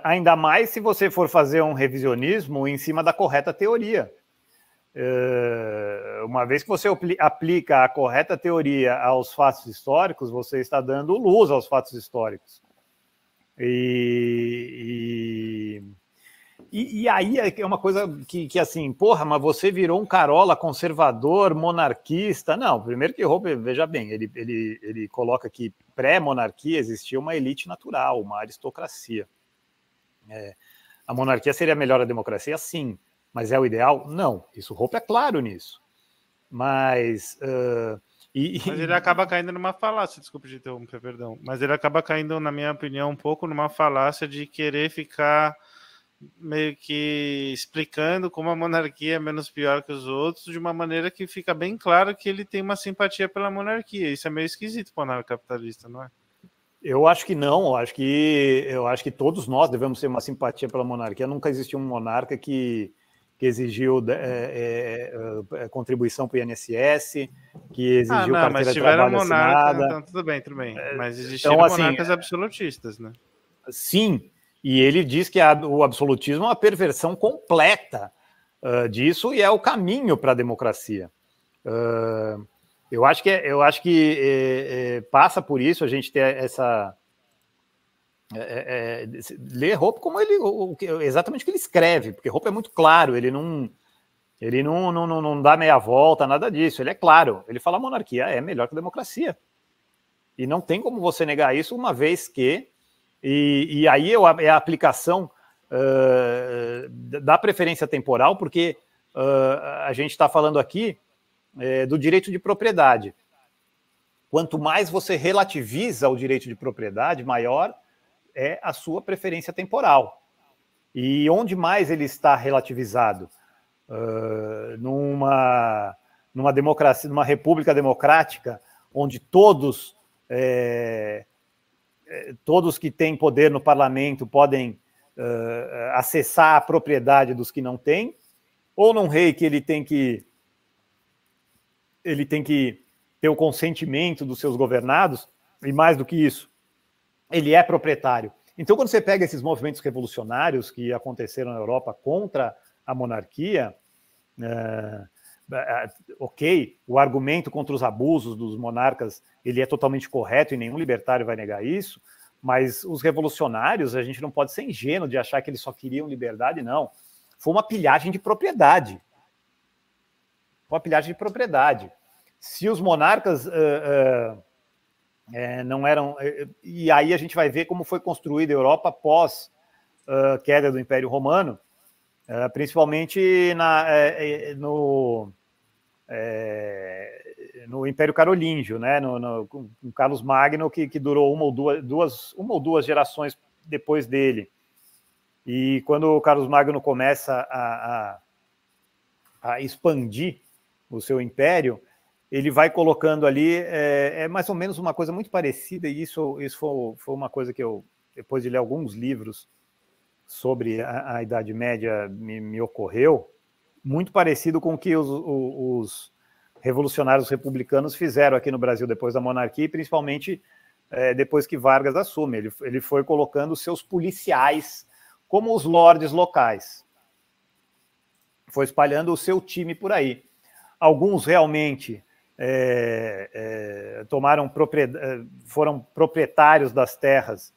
Ainda mais se você for fazer um revisionismo em cima da correta teoria. Uma vez que você aplica a correta teoria aos fatos históricos, você está dando luz aos fatos históricos. E aí é uma coisa que assim, porra, mas você virou um carola conservador, monarquista. Não, primeiro que Hoppe, veja bem, ele coloca que pré-monarquia existia uma elite natural, uma aristocracia. A monarquia seria melhor a democracia? Sim. Mas é o ideal? Não. Isso, Hoppe é claro nisso. Mas Mas ele acaba caindo numa falácia, desculpa te interromper, perdão. Mas ele acaba caindo, na minha opinião, um pouco numa falácia de querer ficar meio que explicando como a monarquia é menos pior que os outros, de uma maneira que fica bem claro que ele tem uma simpatia pela monarquia. Isso é meio esquisito para o anarcocapitalista, não é? Eu acho que não, eu acho que todos nós devemos ter uma simpatia pela monarquia. Nunca existiu um monarca que exigiu contribuição para o INSS, que exigiu carteira de trabalho assinada. Então, tudo bem. Mas existiram monarcas absolutistas, né? Sim, e ele diz que o absolutismo é uma perversão completa disso e é o caminho para a democracia. Eu acho que passa por isso a gente ter essa... ler Hoppe como exatamente o que ele escreve, porque Hoppe é muito claro, ele não dá meia volta, nada disso, ele é claro, ele fala a monarquia é melhor que a democracia, e não tem como você negar isso, uma vez que, e aí é a aplicação da preferência temporal, porque a gente está falando aqui do direito de propriedade. Quanto mais você relativiza o direito de propriedade, maior é a sua preferência temporal. E onde mais ele está relativizado? Numa democracia, numa república democrática, onde todos que têm poder no parlamento podem acessar a propriedade dos que não têm, ou num rei que ele tem que ter o consentimento dos seus governados, e mais do que isso, ele é proprietário. Então, quando você pega esses movimentos revolucionários que aconteceram na Europa contra a monarquia, ok, o argumento contra os abusos dos monarcas, ele é totalmente correto e nenhum libertário vai negar isso, mas os revolucionários, a gente não pode ser ingênuo de achar que eles só queriam liberdade, não. Foi uma pilhagem de propriedade. Se os monarcas não eram... E aí a gente vai ver como foi construída a Europa após a queda do Império Romano, principalmente no Império Carolíngio, né? Com Carlos Magno, que durou uma ou duas gerações depois dele. E quando o Carlos Magno começa a expandir o seu império, ele vai colocando ali, mais ou menos uma coisa muito parecida, e isso foi uma coisa que eu, depois de ler alguns livros sobre a Idade Média, me ocorreu, muito parecido com o que os revolucionários republicanos fizeram aqui no Brasil depois da monarquia, e principalmente depois que Vargas assume. Ele foi colocando seus policiais como os lordes locais. Foi espalhando o seu time por aí. Alguns realmente foram proprietários das terras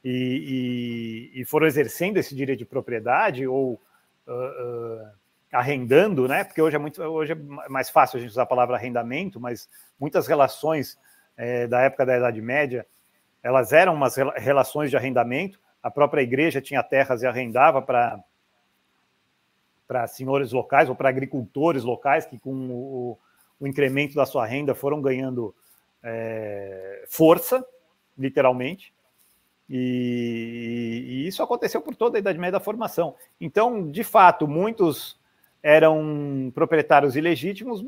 e foram exercendo esse direito de propriedade ou arrendando, né? Porque hoje é mais fácil a gente usar a palavra arrendamento, mas muitas relações da época da Idade Média, elas eram umas relações de arrendamento. A própria igreja tinha terras e arrendava para senhores locais ou para agricultores locais que, com o incremento da sua renda, foram ganhando força, literalmente. E isso aconteceu por toda a Idade Média da formação. Então, de fato, muitos eram proprietários ilegítimos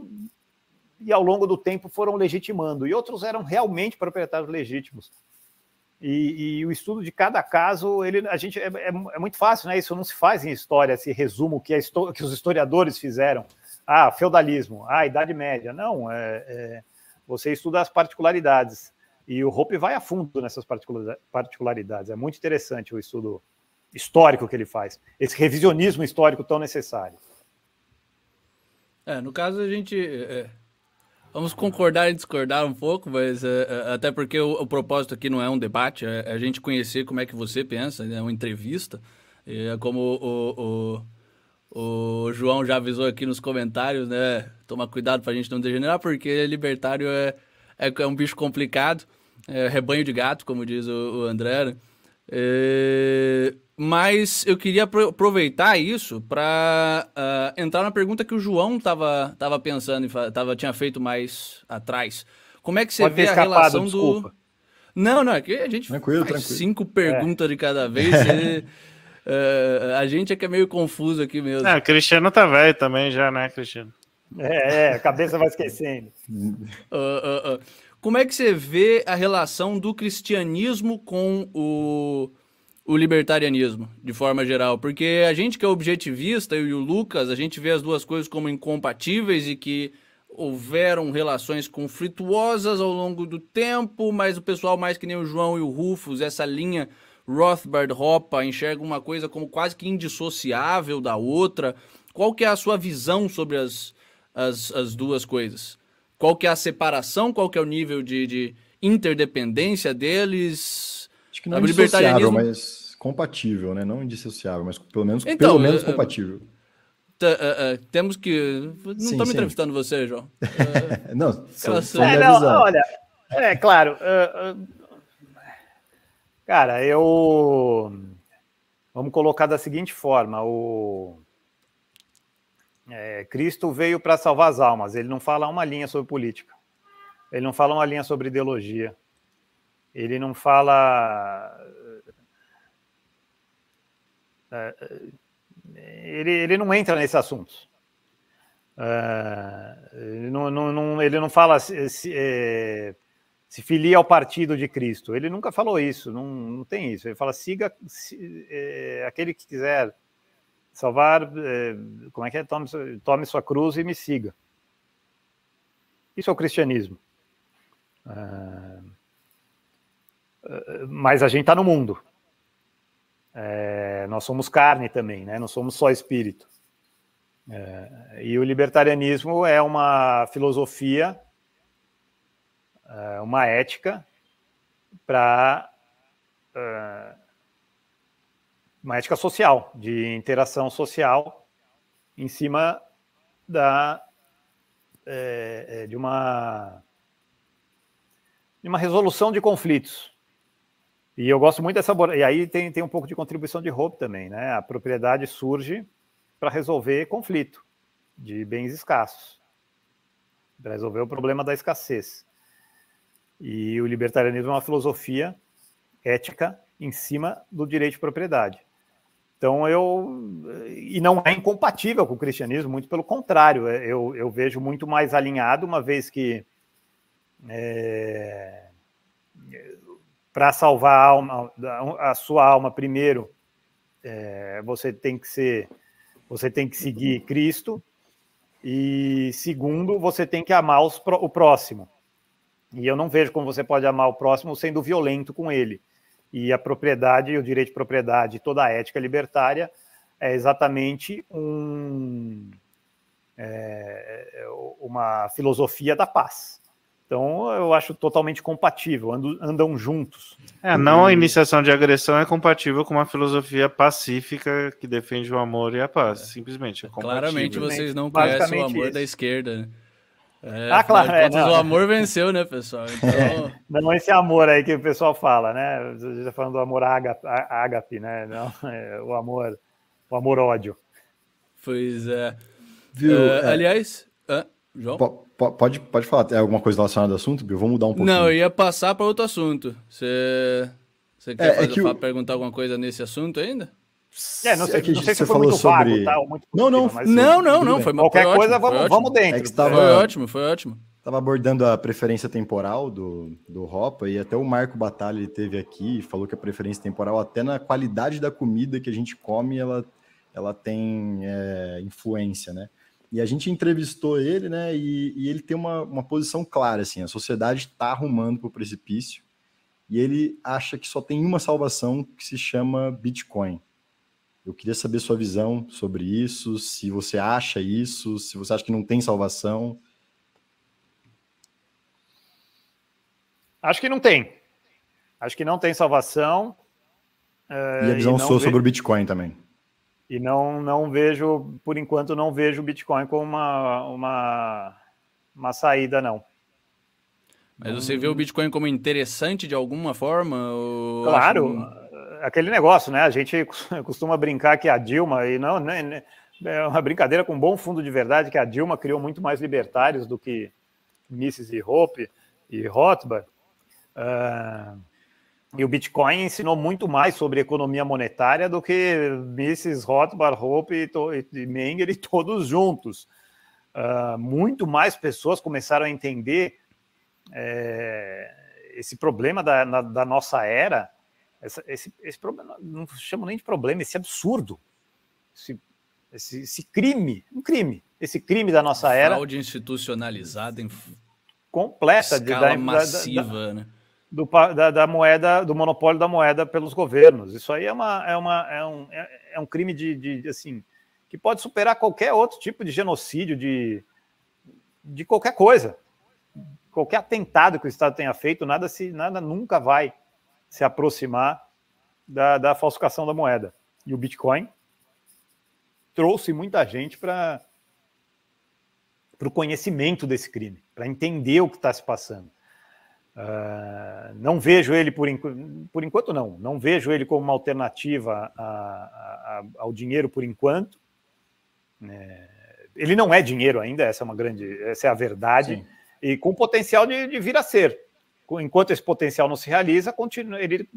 e, ao longo do tempo, foram legitimando. E outros eram realmente proprietários legítimos. E o estudo de cada caso, é muito fácil, né? Isso não se faz em história, esse resumo que os historiadores fizeram. Feudalismo, Idade Média. Não, você estuda as particularidades. E o Hoppe vai a fundo nessas particularidades. É muito interessante o estudo histórico que ele faz. Esse revisionismo histórico tão necessário. No caso, a gente... Vamos concordar e discordar um pouco, mas até porque o propósito aqui não é um debate, é a gente conhecer como é que você pensa, é uma entrevista. Como o João já avisou aqui nos comentários, né? Toma cuidado pra gente não degenerar, porque libertário é um bicho complicado, rebanho de gato, como diz o André, né? Mas eu queria aproveitar isso para entrar na pergunta que o João tava pensando, tinha feito mais atrás. Como é que você vê a relação desculpa. do... Não, é que a gente Tranquilo. 5 perguntas de cada vez. A gente é que é meio confuso aqui mesmo. O Cristiano tá velho também já, né, Cristiano? A cabeça vai esquecendo. Como é que você vê a relação do cristianismo com o libertarianismo, de forma geral? Porque a gente que é objetivista, eu e o Lucas, a gente vê as duas coisas como incompatíveis e que houveram relações conflituosas ao longo do tempo, mas o pessoal mais que nem o João e o Rufus, essa linha Rothbard-Hoppe, enxerga uma coisa como quase que indissociável da outra. Qual que é a sua visão sobre as duas coisas? Qual que é a separação? Qual que é o nível de interdependência deles? Acho que não é indissociável, mas compatível, né? Não indissociável, mas pelo menos compatível. Temos que... Não estou me entrevistando você, João. Não, olha, claro. Cara, vamos colocar da seguinte forma. Cristo veio para salvar as almas. Ele não fala uma linha sobre política. Ele não fala uma linha sobre ideologia. Ele não fala... Ele não entra nesse assunto. Ele não fala se filia ao partido de Cristo. Ele nunca falou isso, não tem isso. Ele fala, siga aquele que quiser salvar, como é que é? Tome sua cruz e me siga. Isso é o cristianismo. Mas a gente está no mundo. Nós somos carne também, né? Não somos só espírito. E o libertarianismo é uma filosofia, uma ética para uma ética social, de interação social em cima de uma resolução de conflitos. E eu gosto muito dessa... E aí tem um pouco de contribuição de Hoppe também, né? A propriedade surge para resolver conflito de bens escassos, para resolver o problema da escassez. E o libertarianismo é uma filosofia ética em cima do direito de propriedade. Então, e não é incompatível com o cristianismo, muito pelo contrário, eu vejo muito mais alinhado, uma vez que para salvar a sua alma primeiro, você tem que seguir Cristo, e segundo, você tem que amar o próximo. E eu não vejo como você pode amar o próximo sendo violento com ele. E a propriedade, o direito de propriedade, toda a ética libertária é exatamente uma filosofia da paz. Então, eu acho totalmente compatível, andam juntos. Não a iniciação de agressão é compatível com uma filosofia pacífica que defende o amor e a paz, simplesmente. Claramente vocês não conhecem o amor da esquerda, né? Claro, o amor venceu, né, pessoal? Então... Não esse amor aí que o pessoal fala, né? A gente está falando do amor ágape, né? Não, o amor-ódio. Pois é. Viu? Aliás, João? Pode falar. Tem alguma coisa relacionada ao assunto, Bill? Vamos mudar um pouquinho. Não, eu ia passar para outro assunto. Você quer perguntar alguma coisa nesse assunto ainda? Não sei se foi muito vago, tá? Não, foi qualquer coisa, vamos dentro. Foi ótimo. Estava abordando a preferência temporal do Hoppe, e até o Marco Batalha ele teve aqui e falou que a preferência temporal, até na qualidade da comida que a gente come, ela tem influência, né? E a gente entrevistou ele, né? E ele tem uma posição clara, assim, a sociedade está arrumando para o precipício, e ele acha que só tem uma salvação, que se chama Bitcoin. Eu queria saber sua visão sobre isso, se você acha isso, se você acha que não tem salvação. Acho que não tem. Acho que não tem salvação. E a visão sua sobre o Bitcoin também. E não vejo, por enquanto, não vejo o Bitcoin como uma saída, não. Mas você vê o Bitcoin como interessante de alguma forma? Claro. aquele negócio, né? A gente costuma brincar que a Dilma, e não, né, é uma brincadeira com bom fundo de verdade, que a Dilma criou muito mais libertários do que Mises e Hope e Rothbard. E o Bitcoin ensinou muito mais sobre economia monetária do que Mises, Rothbard, Hope e Menger e todos juntos. Muito mais pessoas começaram a entender esse problema da nossa era, esse problema, não chamo nem de problema, esse absurdo, esse crime, esse crime da nossa era. Fraude institucionalizada em completa, escala massiva, né? Da moeda, do monopólio da moeda pelos governos. Isso aí é um crime assim, que pode superar qualquer outro tipo de genocídio, de qualquer coisa. Qualquer atentado que o Estado tenha feito, nada nunca vai se aproximar da falsificação da moeda. E o Bitcoin trouxe muita gente para o conhecimento desse crime, para entender o que está se passando. Não vejo ele, por enquanto, não vejo ele como uma alternativa ao dinheiro por enquanto. Ele não é dinheiro ainda, essa é a verdade. Sim. E com potencial de vir a ser. Enquanto esse potencial não se realiza, ele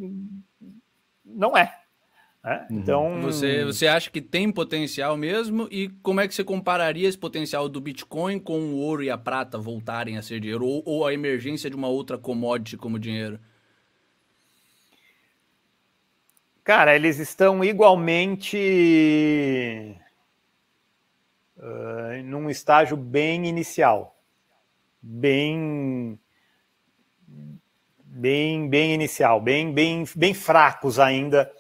não é. Então, você acha que tem potencial mesmo? E como é que você compararia esse potencial do Bitcoin com o ouro e a prata voltarem a ser dinheiro? Ou a emergência de uma outra commodity como dinheiro? Cara, eles estão igualmente num estágio bem inicial. Bem inicial, bem fracos ainda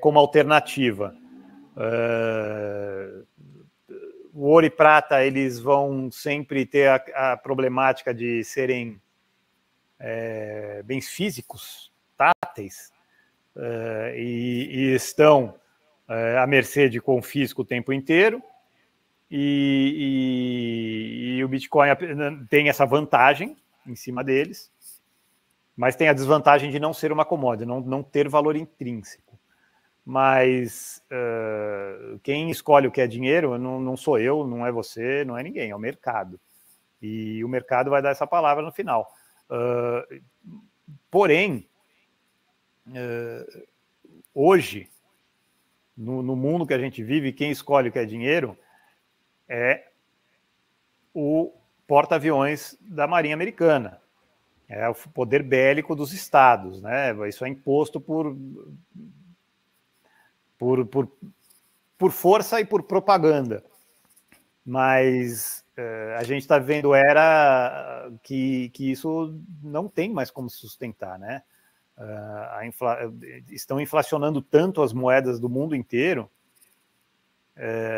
como alternativa. O ouro e prata, eles vão sempre ter a problemática de serem bens físicos, táteis, e estão à mercê de confisco o tempo inteiro. E o Bitcoin tem essa vantagem em cima deles, mas tem a desvantagem de não ser uma commodity, não ter valor intrínseco. Mas quem escolhe o que é dinheiro não sou eu, não é você, não é ninguém, é o mercado. E o mercado vai dar essa palavra no final. Porém, hoje, no mundo que a gente vive, quem escolhe o que é dinheiro é o porta-aviões da Marinha Americana, é o poder bélico dos estados, né? Isso é imposto por força e por propaganda. Mas a gente está vendo que isso não tem mais como sustentar, né? Estão inflacionando tanto as moedas do mundo inteiro,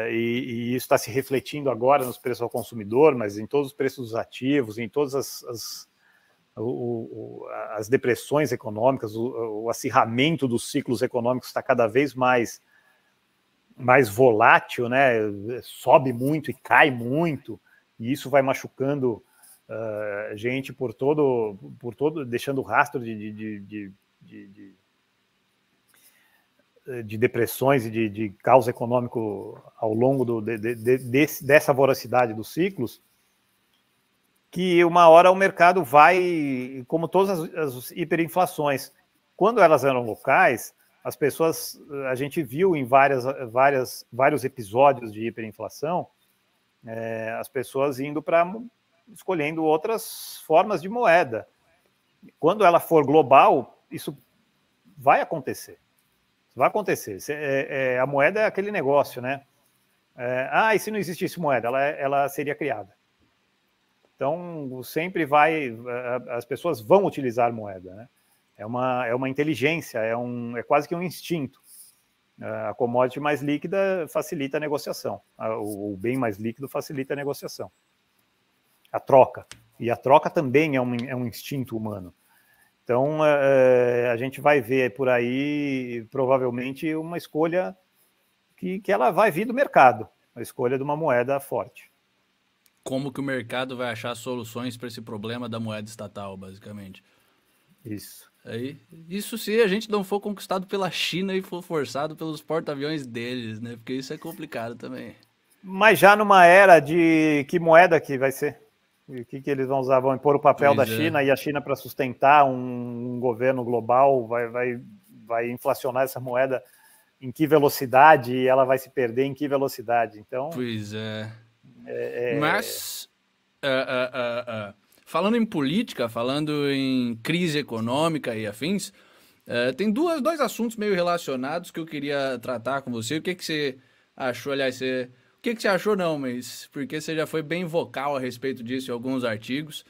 e isso está se refletindo agora nos preços ao consumidor, mas em todos os preços dos ativos, em todas as depressões econômicas, o acirramento dos ciclos econômicos está cada vez mais volátil, né? Sobe muito e cai muito, e isso vai machucando gente por todo, deixando rastro de depressões e de caos econômico ao longo dessa voracidade dos ciclos, que uma hora o mercado vai, como todas as hiperinflações, quando elas eram locais, as pessoas, a gente viu em vários episódios de hiperinflação, as pessoas escolhendo outras formas de moeda. Quando ela for global, isso vai acontecer. Vai acontecer. A moeda é aquele negócio, né? E se não existisse moeda, ela seria criada. Então, sempre as pessoas vão utilizar moeda, né? É uma inteligência, é quase que um instinto. A commodity mais líquida facilita a negociação. O bem mais líquido facilita a negociação. A troca. E a troca também é um instinto humano. Então, a gente vai ver por aí, provavelmente, uma escolha que ela vai vir do mercado, a escolha de uma moeda forte. Como que o mercado vai achar soluções para esse problema da moeda estatal, basicamente? Isso. Aí, isso se a gente não for conquistado pela China e for forçado pelos porta-aviões deles, né? Porque isso é complicado também. Mas já numa era de que moeda que vai ser? O que eles vão usar? Vão impor o papel da China e a China, para sustentar um governo global, vai inflacionar essa moeda em que velocidade e ela vai se perder em que velocidade? Então, pois é. Mas, falando em política, falando em crise econômica e afins, tem dois assuntos meio relacionados que eu queria tratar com você. O que você achou, aliás, o que você achou não, mas porque você já foi bem vocal a respeito disso em alguns artigos.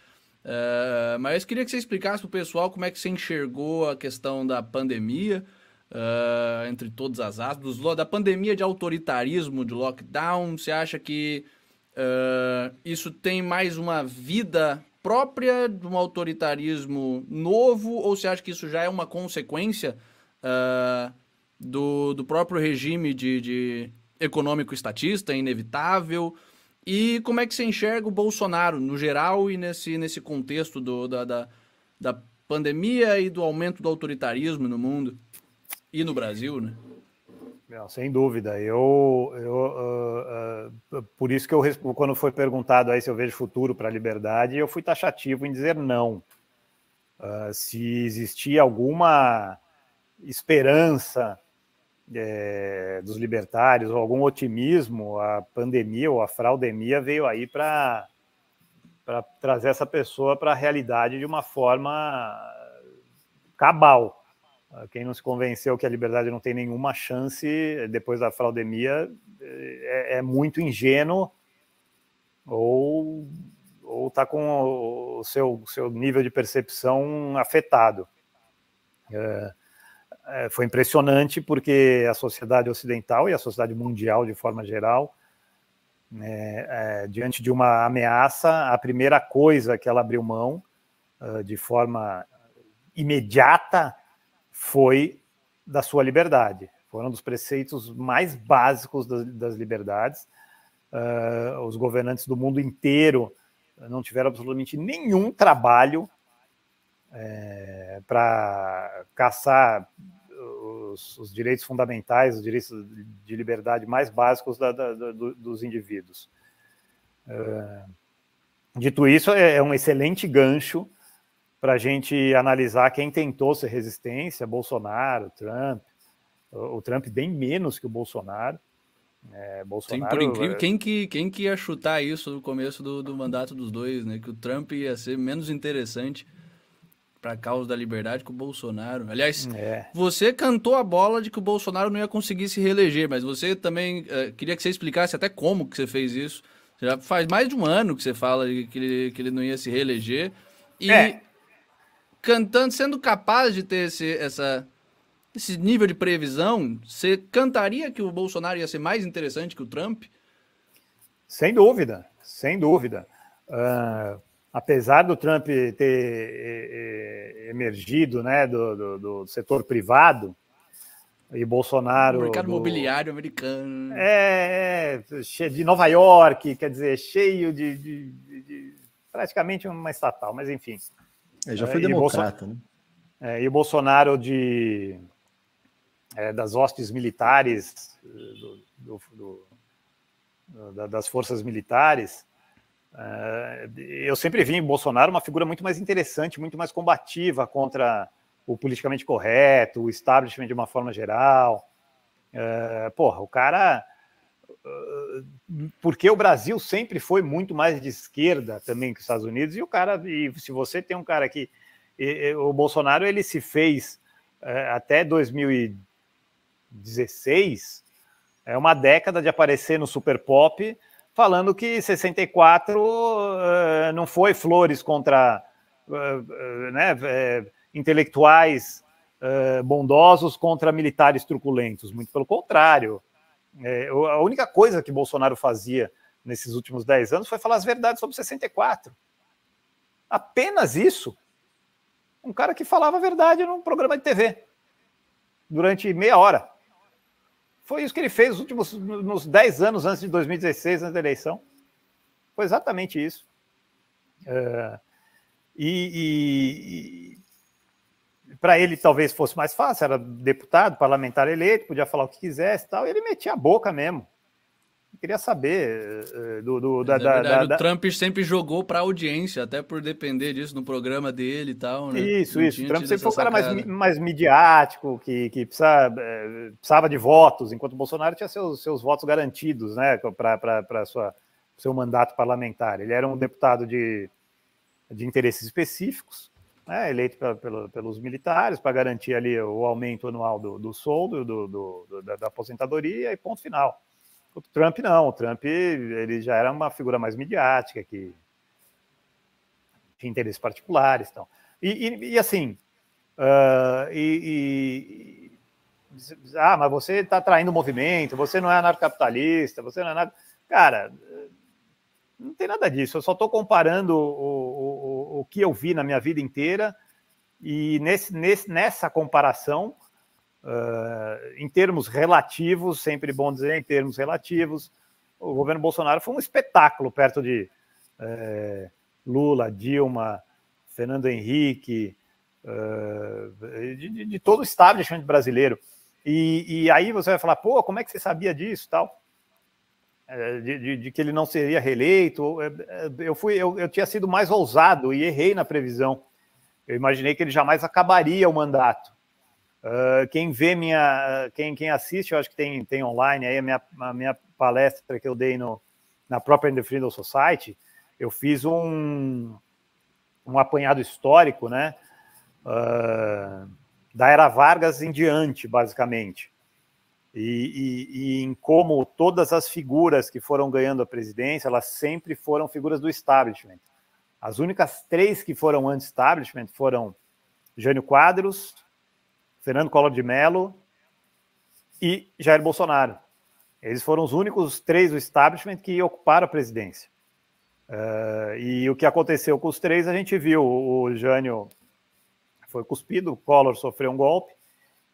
Mas queria que você explicasse para o pessoal como é que você enxergou a questão da pandemia, entre todas as aspas, da pandemia de autoritarismo, de lockdown. Você acha que isso tem mais uma vida própria de um autoritarismo novo, ou você acha que isso já é uma consequência do próprio regime de econômico estatista, inevitável? E como é que você enxerga o Bolsonaro no geral e nesse contexto da pandemia e do aumento do autoritarismo no mundo e no Brasil, né? Não, sem dúvida. Por isso que quando foi perguntado aí se eu vejo futuro para a liberdade, eu fui taxativo em dizer não. Se existia alguma esperança dos libertários ou algum otimismo, a pandemia ou a fraudemia veio aí para trazer essa pessoa para a realidade de uma forma cabal. Quem não se convenceu que a liberdade não tem nenhuma chance depois da fraudemia é muito ingênuo ou está com o seu nível de percepção afetado. Foi impressionante porque a sociedade ocidental e a sociedade mundial de forma geral, diante de uma ameaça, a primeira coisa que ela abriu mão de forma imediata foi da sua liberdade. Foram um dos preceitos mais básicos das liberdades. Os governantes do mundo inteiro não tiveram absolutamente nenhum trabalho para caçar os direitos fundamentais, os direitos de liberdade mais básicos dos indivíduos. Dito isso, é um excelente gancho para a gente analisar quem tentou ser resistência: Bolsonaro, Trump. O Trump bem menos que o Bolsonaro. Sim, por incrível, quem que ia chutar isso no começo do mandato dos dois, né? Que o Trump ia ser menos interessante para a causa da liberdade que o Bolsonaro. Aliás, você cantou a bola de que o Bolsonaro não ia conseguir se reeleger, mas você também queria que você explicasse até como que você fez isso. Já faz mais de um ano que você fala que ele não ia se reeleger. E cantando, sendo capaz de ter esse nível de previsão, você cantaria que o Bolsonaro ia ser mais interessante que o Trump? Sem dúvida, sem dúvida. Apesar do Trump ter emergido, né, do setor privado, e Bolsonaro... O mercado imobiliário americano. Cheio de Nova York, quer dizer, cheio de praticamente uma estatal, mas enfim. Já foi democrata, né? E o Bolsonaro das hostes militares, das forças militares, eu sempre vi em Bolsonaro uma figura muito mais interessante, muito mais combativa contra o politicamente correto, o establishment de uma forma geral. O cara... Porque o Brasil sempre foi muito mais de esquerda também que os Estados Unidos, e se você tem um cara que... O Bolsonaro, ele se fez até 2016, uma década de aparecer no Super Pop, falando que 64 não foi flores contra intelectuais bondosos contra militares truculentos. Muito pelo contrário. A única coisa que Bolsonaro fazia nesses últimos 10 anos foi falar as verdades sobre 64. Apenas isso. Um cara que falava a verdade num programa de TV durante meia hora. Foi isso que ele fez nos 10 anos antes de 2016, antes da eleição. Foi exatamente isso. para ele talvez fosse mais fácil, era deputado, parlamentar eleito, podia falar o que quisesse e tal, e ele metia a boca mesmo. Eu queria saber o Trump sempre jogou para a audiência, até por depender disso no programa dele e tal, né? Isso. O Trump sempre foi um cara mais midiático, que precisava de votos, enquanto o Bolsonaro tinha seus votos garantidos, né, para seu mandato parlamentar. Ele era um deputado de interesses específicos, né, eleito pelos militares para garantir ali o aumento anual do soldo, da aposentadoria e ponto final. O Trump não, o Trump ele já era uma figura mais midiática, que tinha interesses particulares. Então. E assim, mas você está traindo o movimento, você não é anarcocapitalista, você não é nada... Cara, não tem nada disso, eu só estou comparando o que eu vi na minha vida inteira e nessa comparação... em termos relativos, sempre bom dizer, em termos relativos, o governo Bolsonaro foi um espetáculo perto de Lula, Dilma, Fernando Henrique, de todo o establishment brasileiro. E aí você vai falar, pô, como é que você sabia disso tal? De que ele não seria reeleito. Eu tinha sido mais ousado e errei na previsão. Eu imaginei que ele jamais acabaria o mandato. Quem vê quem assiste, eu acho que tem online aí a minha palestra que eu dei na própria The Freedom Society, eu fiz um apanhado histórico, né, da era Vargas em diante, basicamente, e em como todas as figuras que foram ganhando a presidência, elas sempre foram figuras do establishment. As únicas 3 que foram anti-establishment foram Jânio Quadros, Fernando Collor de Mello e Jair Bolsonaro. Eles foram os únicos 3 do establishment que ocuparam a presidência. E o que aconteceu com os 3, a gente viu. O Jânio foi cuspido, o Collor sofreu um golpe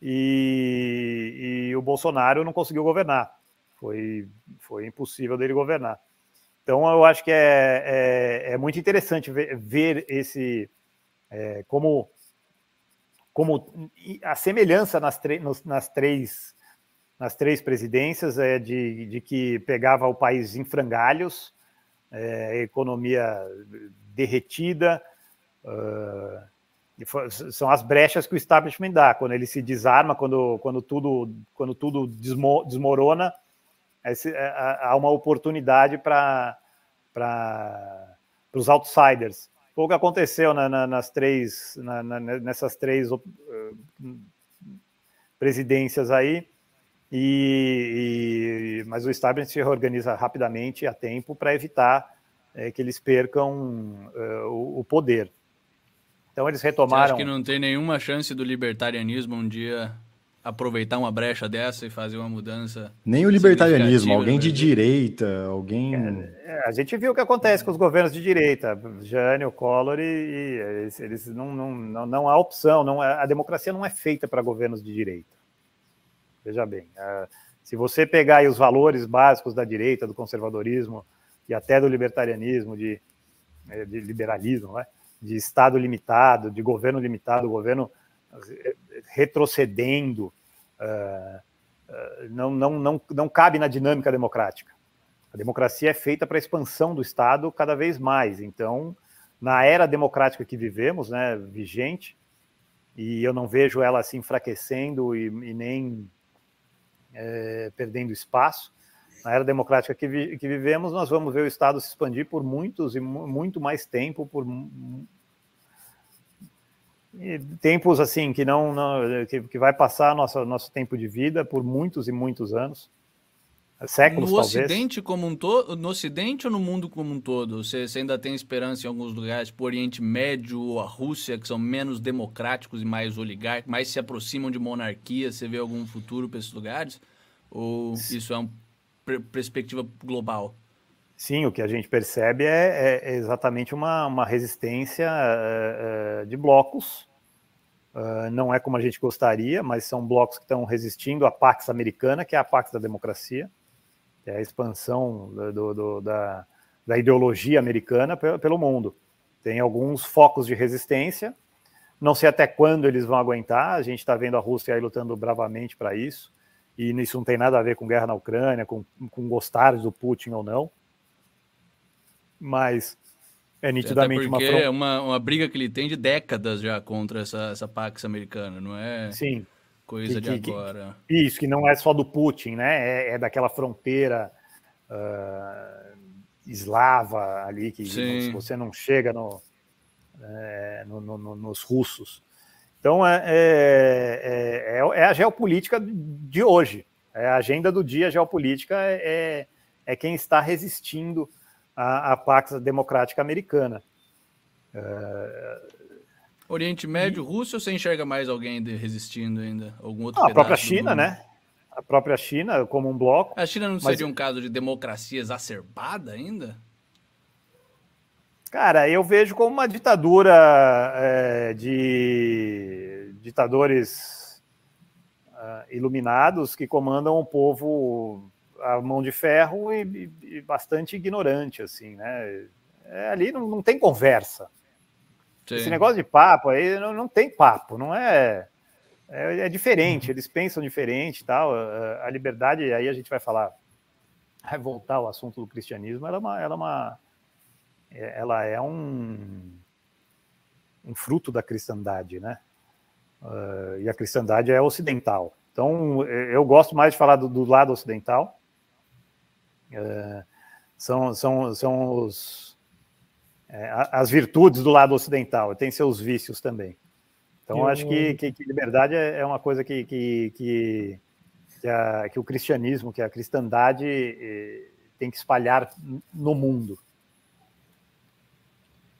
e o Bolsonaro não conseguiu governar. Foi impossível dele governar. Então, eu acho que é muito interessante ver esse... como a semelhança nas três presidências de que pegava o país em frangalhos, economia derretida, são as brechas que o establishment dá, quando ele se desarma, quando tudo desmorona, há uma oportunidade para os outsiders. Foi o que aconteceu nessas 3 presidências aí, mas o establishment se reorganiza rapidamente a tempo para evitar que eles percam o poder. Então eles retomaram... Você acha que não tem nenhuma chance do libertarianismo um dia aproveitar uma brecha dessa e fazer uma mudança? Nem o libertarianismo, alguém de direita, alguém... a gente viu o que acontece com os governos de direita, Jânio, Collor, e eles não há opção, a democracia não é feita para governos de direita. Veja bem, se você pegar aí os valores básicos da direita, do conservadorismo e até do libertarianismo, de liberalismo, né? De Estado limitado, de governo limitado, governo retrocedendo, não cabe na dinâmica democrática. A democracia é feita para a expansão do Estado cada vez mais. Então, na era democrática que vivemos, né, vigente, e eu não vejo ela se enfraquecendo e nem perdendo espaço, na era democrática que vivemos, nós vamos ver o Estado se expandir por muito mais tempo, tempos assim que que vai passar nosso tempo de vida por muitos e muitos anos, séculos no talvez. Ocidente como um todo, no Ocidente ou no mundo como um todo? Você ainda tem esperança em alguns lugares, tipo o Oriente Médio, a Rússia, que são menos democráticos e mais oligárquicos, mais se aproximam de monarquia? Você vê algum futuro para esses lugares? Ou isso é uma perspectiva global? Sim, o que a gente percebe é exatamente uma resistência de blocos. Não é como a gente gostaria, mas são blocos que estão resistindo à Pax Americana, que é a Pax da democracia, que é a expansão da ideologia americana pelo mundo. Tem alguns focos de resistência, Não sei até quando eles vão aguentar. A gente está vendo a Rússia aí lutando bravamente para isso. E isso não tem nada a ver com guerra na Ucrânia, com gostar do Putin ou não. Mas é nitidamente uma é uma briga que ele tem de décadas já contra essa Pax americana, não é? Sim. Coisa de agora. Isso, que não é só do Putin, né? É daquela fronteira eslava ali, que se você não chega nos russos. Então, é a geopolítica de hoje. É a agenda do dia geopolítica, é quem está resistindo à Pax Democrática Americana. Oriente Médio, Rússia, ou você enxerga mais alguém resistindo ainda? Algum outro a própria China, né? A própria China como um bloco. A China não seria um caso de democracia exacerbada ainda? Cara, eu vejo como uma ditadura de ditadores iluminados que comandam o povo a mão de ferro e bastante ignorante, assim, né? Ali não tem conversa. Sim. Esse negócio de papo aí não tem papo, não é diferente, eles pensam diferente e tal. A liberdade, aí a gente vai voltar ao assunto do cristianismo, ela é um fruto da cristandade, né? E a cristandade é ocidental. Então, eu gosto mais de falar do lado ocidental. São as virtudes do lado ocidental, tem seus vícios também. Então, acho que liberdade é uma coisa que o cristianismo, que a cristandade tem que espalhar no mundo.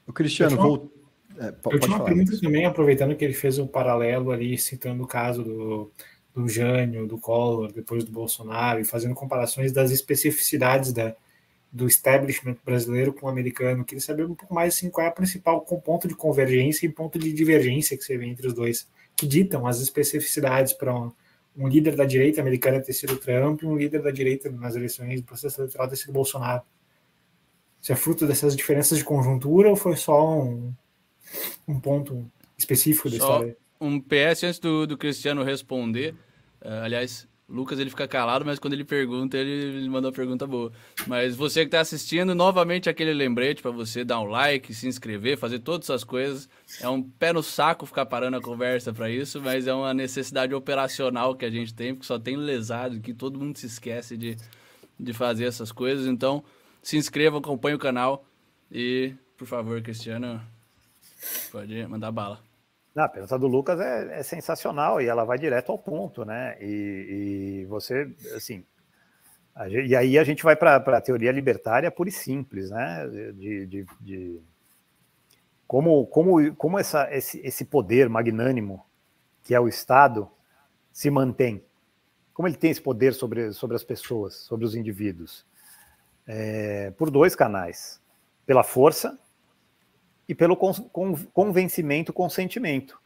O Cristiano, eu tinha uma pergunta também, aproveitando que ele fez um paralelo ali, citando o caso do Jânio, do Collor, depois do Bolsonaro, e fazendo comparações das especificidades do establishment brasileiro com o americano. Queria saber um pouco mais assim, qual é o principal ponto de convergência e ponto de divergência que você vê entre os dois, que ditam as especificidades para um líder da direita americana ter sido Trump e um líder da direita nas eleições do processo eleitoral ter sido Bolsonaro. Se é fruto dessas diferenças de conjuntura ou foi só um ponto específico da história? Um PS antes do Cristiano responder. Aliás, Lucas ele fica calado, mas quando ele pergunta, ele manda uma pergunta boa. Mas você que está assistindo, novamente aquele lembrete para você dar um like, se inscrever, fazer todas essas coisas. É um pé no saco ficar parando a conversa para isso, mas é uma necessidade operacional que a gente tem, porque só tem lesado aqui, todo mundo se esquece de fazer essas coisas. Então, se inscreva, acompanhe o canal e, por favor, Cristiano, pode mandar bala. A pergunta do Lucas é sensacional e ela vai direto ao ponto, né? E você, assim, e aí a gente vai para a teoria libertária pura e simples, né? De como esse poder magnânimo que é o Estado se mantém, como ele tem esse poder sobre as pessoas, sobre os indivíduos, por dois canais, pela força e pelo convencimento, consentimento.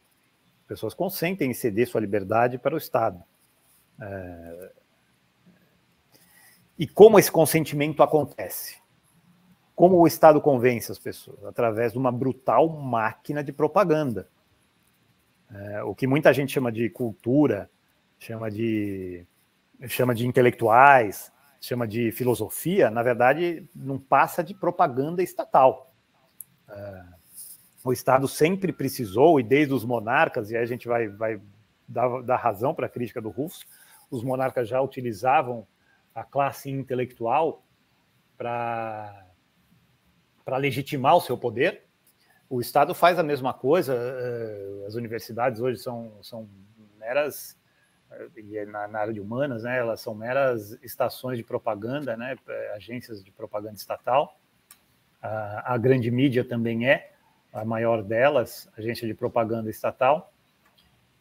As pessoas consentem em ceder sua liberdade para o Estado. E como esse consentimento acontece? Como o Estado convence as pessoas? Através de uma brutal máquina de propaganda. O que muita gente chama de cultura, chama de intelectuais, chama de filosofia, na verdade, não passa de propaganda estatal. O Estado sempre precisou, e desde os monarcas, e aí a gente vai dar razão para a crítica do Ruffs, os monarcas já utilizavam a classe intelectual para legitimar o seu poder. O Estado faz a mesma coisa, as universidades hoje são meras, e na área de humanas, né, elas são meras estações de propaganda, né, agências de propaganda estatal. A grande mídia também a maior delas, agência de propaganda estatal,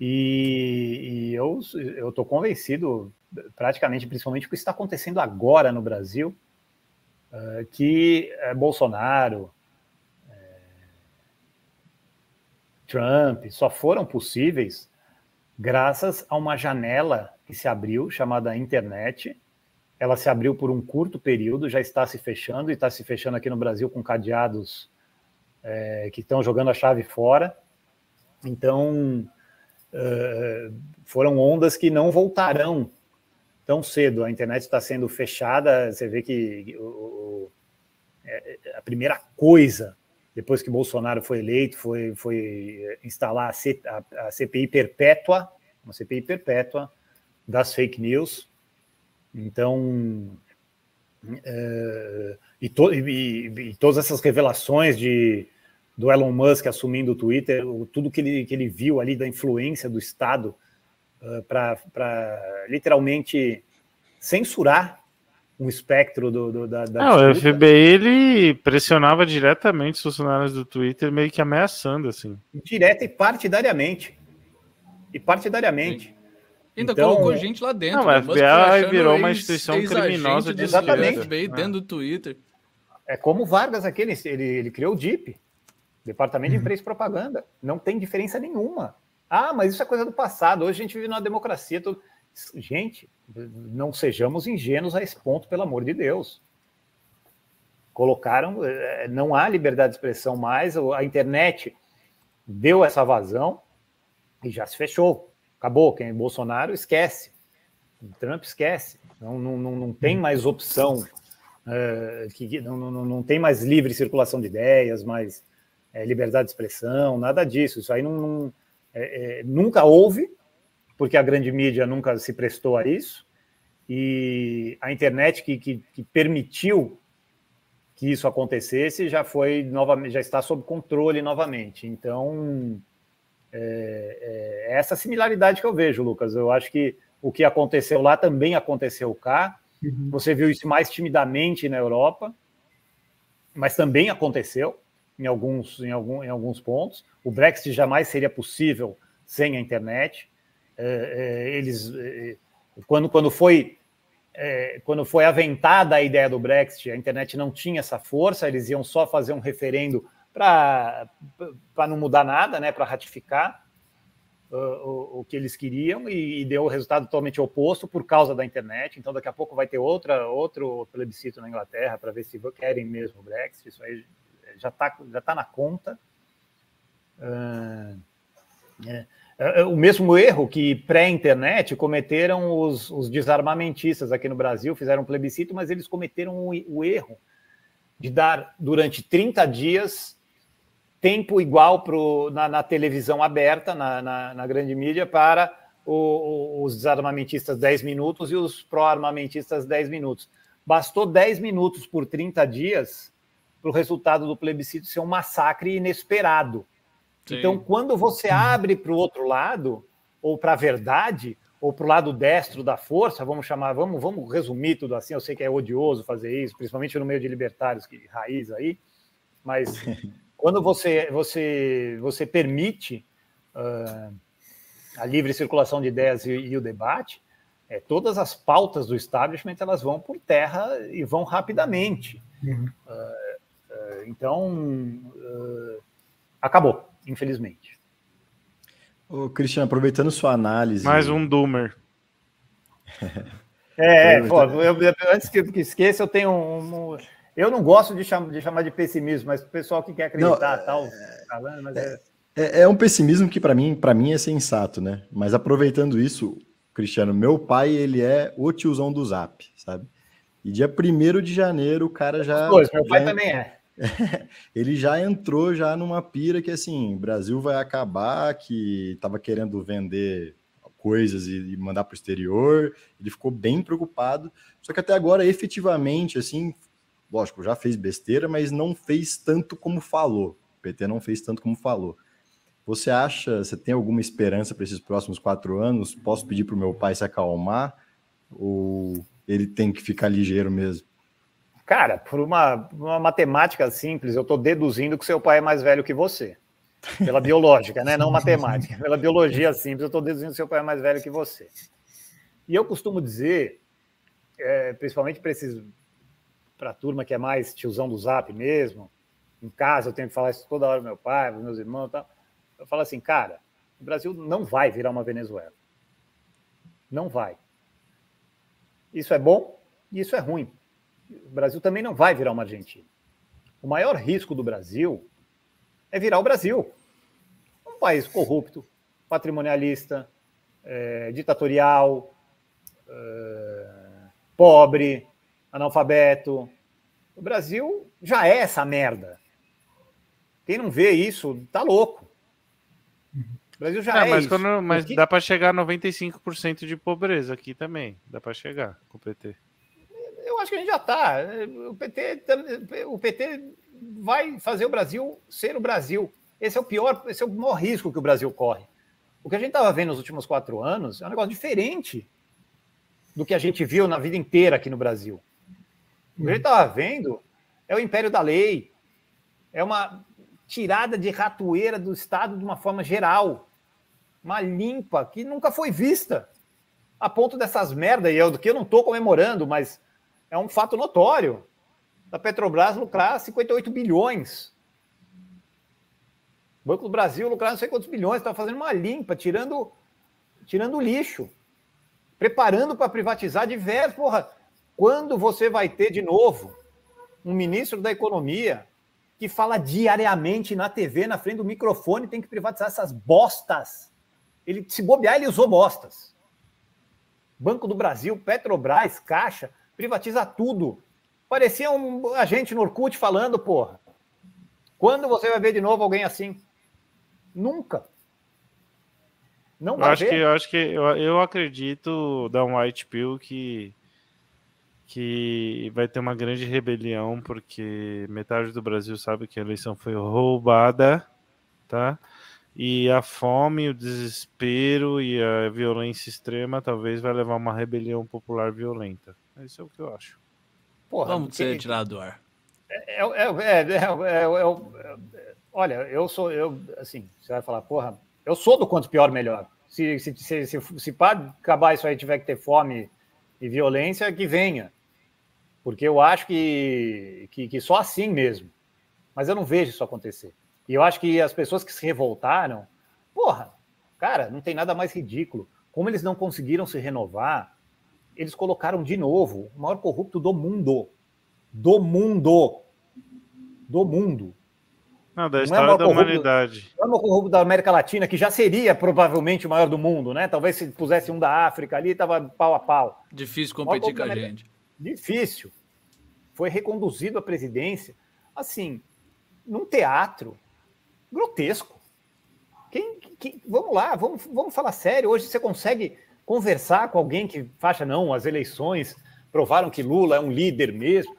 e eu estou convencido, praticamente, principalmente, o que está acontecendo agora no Brasil, que Bolsonaro, Trump, só foram possíveis graças a uma janela que se abriu, chamada internet. Ela se abriu por um curto período, já está se fechando, e está se fechando aqui no Brasil com cadeados que estão jogando a chave fora. Então, foram ondas que não voltarão tão cedo. A internet está sendo fechada, você vê que a primeira coisa, depois que Bolsonaro foi eleito, foi instalar a CPI perpétua, uma CPI perpétua das fake news. Então, e todas essas revelações do Elon Musk assumindo o Twitter, tudo que ele viu ali da influência do Estado para literalmente censurar um espectro da o FBI ele pressionava diretamente os funcionários do Twitter, meio que ameaçando, assim. Direta e partidariamente. Sim. Ainda colocou gente lá dentro. Não, mas o FBI virou uma instituição criminosa de exatamente. FBI dentro do Twitter. É como o Vargas, ele criou o DIP, Departamento de Imprensa e Propaganda. Não tem diferença nenhuma. Ah, mas isso é coisa do passado. Hoje a gente vive numa democracia. Gente, não sejamos ingênuos a esse ponto, pelo amor de Deus. Colocaram, não há liberdade de expressão mais, a internet deu essa vazão e já se fechou. Acabou. Quem é Bolsonaro esquece. Trump esquece. Não tem mais opção, não tem mais livre circulação de ideias, mais liberdade de expressão, nada disso. Isso aí nunca houve, porque a grande mídia nunca se prestou a isso, e a internet que permitiu que isso acontecesse já está sob controle novamente. Então, é essa similaridade que eu vejo, Lucas. Eu acho que o que aconteceu lá também aconteceu cá. Você viu isso mais timidamente na Europa, mas também aconteceu em alguns pontos. O Brexit jamais seria possível sem a internet. Quando foi aventada a ideia do Brexit, a internet não tinha essa força, eles iam só fazer um referendo para não mudar nada, né, para ratificar o que eles queriam, e deu o resultado totalmente oposto por causa da internet. Então, daqui a pouco vai ter outro plebiscito na Inglaterra para ver se querem mesmo o Brexit. Isso aí já tá na conta. O mesmo erro que pré-internet cometeram os desarmamentistas aqui no Brasil, fizeram um plebiscito, mas eles cometeram o erro de dar, durante 30 dias, tempo igual na televisão aberta, na grande mídia, para os desarmamentistas 10 minutos e os pró-armamentistas 10 minutos. Bastou 10 minutos por 30 dias para o resultado do plebiscito ser um massacre inesperado. Sim. Então, quando você abre para o outro lado, ou para a verdade, ou para o lado destro da força, vamos resumir tudo assim, eu sei que é odioso fazer isso, principalmente no meio de libertários, que raiz aí, mas quando você permite a livre circulação de ideias e o debate, todas as pautas do establishment elas vão por terra e vão rapidamente. Então, acabou, infelizmente. Ô, Cristiano, aproveitando sua análise... Mais um doomer. Antes que esqueça, eu tenho eu não gosto de chamar de pessimismo, mas o pessoal que quer acreditar, falando, mas é um pessimismo que para mim é sensato, né? Mas aproveitando isso, Cristiano, meu pai, ele é o tiozão do Zap, sabe? E dia 1º de janeiro o cara já... Meu pai também é. Ele já entrou já numa pira que, assim, o Brasil vai acabar, que estava querendo vender coisas e mandar para o exterior. Ele ficou bem preocupado. Só que até agora, efetivamente, assim, lógico, já fez besteira, mas não fez tanto como falou. O PT não fez tanto como falou. Você tem alguma esperança para esses próximos 4 anos? Posso pedir para o meu pai se acalmar? Ou ele tem que ficar ligeiro mesmo? Cara, por uma matemática simples, eu estou deduzindo que seu pai é mais velho que você. Pela biológica, né? Não matemática. Pela biologia simples, eu estou deduzindo que seu pai é mais velho que você. E eu costumo dizer, principalmente para a turma que é mais tiozão do Zap mesmo, em casa eu tenho que falar isso toda hora pro meu pai, pros meus irmãos e tal. Eu falo assim, cara, o Brasil não vai virar uma Venezuela. Não vai. Isso é bom e isso é ruim. O Brasil também não vai virar uma Argentina. O maior risco do Brasil é virar o Brasil. país corrupto, patrimonialista, ditatorial, pobre, analfabeto. O Brasil já é essa merda. Quem não vê isso, tá louco. O Brasil já é mas isso. Mas dá para chegar a 95% de pobreza aqui também. Dá para chegar com o PT. Eu acho que a gente já está. O PT vai fazer o Brasil ser o Brasil. Esse é o maior risco que o Brasil corre. O que a gente estava vendo nos últimos 4 anos é um negócio diferente do que a gente viu na vida inteira aqui no Brasil. O que a gente estava vendo é o império da lei, é uma tirada de ratoeira do Estado de uma forma geral, uma limpa que nunca foi vista, a ponto dessas merdas, e que eu não estou comemorando, mas é um fato notório, da Petrobras lucrar 58 bilhões. O Banco do Brasil lucrar não sei quantos bilhões, está fazendo uma limpa, tirando lixo, preparando para privatizar diversos. Porra, quando você vai ter de novo um ministro da Economia que fala diariamente na TV, na frente do microfone, tem que privatizar essas bostas? Ele, se bobear, ele usou bostas. Banco do Brasil, Petrobras, Caixa, privatiza tudo. Parecia um agente no Orkut falando, porra. Quando você vai ver de novo alguém assim? Nunca. Não vai ver. Eu acredito, da White Pill, que vai ter uma grande rebelião, porque metade do Brasil sabe que a eleição foi roubada, tá? E a fome, o desespero e a violência extrema talvez vai levar a uma rebelião popular violenta. Isso é o que eu acho. Porra, vamos ser tirado do ar. Olha, assim, você vai falar, porra, eu sou do quanto pior, melhor. Se para acabar isso aí tiver que ter fome e violência, que venha. Porque eu acho que só assim mesmo. Mas eu não vejo isso acontecer. E eu acho que as pessoas que se revoltaram, porra, cara, não tem nada mais ridículo. Como eles não conseguiram se renovar, eles colocaram de novo o maior corrupto do mundo. Do mundo. Do mundo. Não, da história da humanidade. Não é o maior corrupto da América Latina, que já seria provavelmente o maior do mundo, né? Talvez se pusesse um da África ali, tava pau a pau. Difícil competir com a gente. Difícil. Foi reconduzido à presidência, assim, num teatro grotesco. Vamos lá, vamos falar sério. Hoje você consegue conversar com alguém que acha, não, as eleições provaram que Lula é um líder mesmo.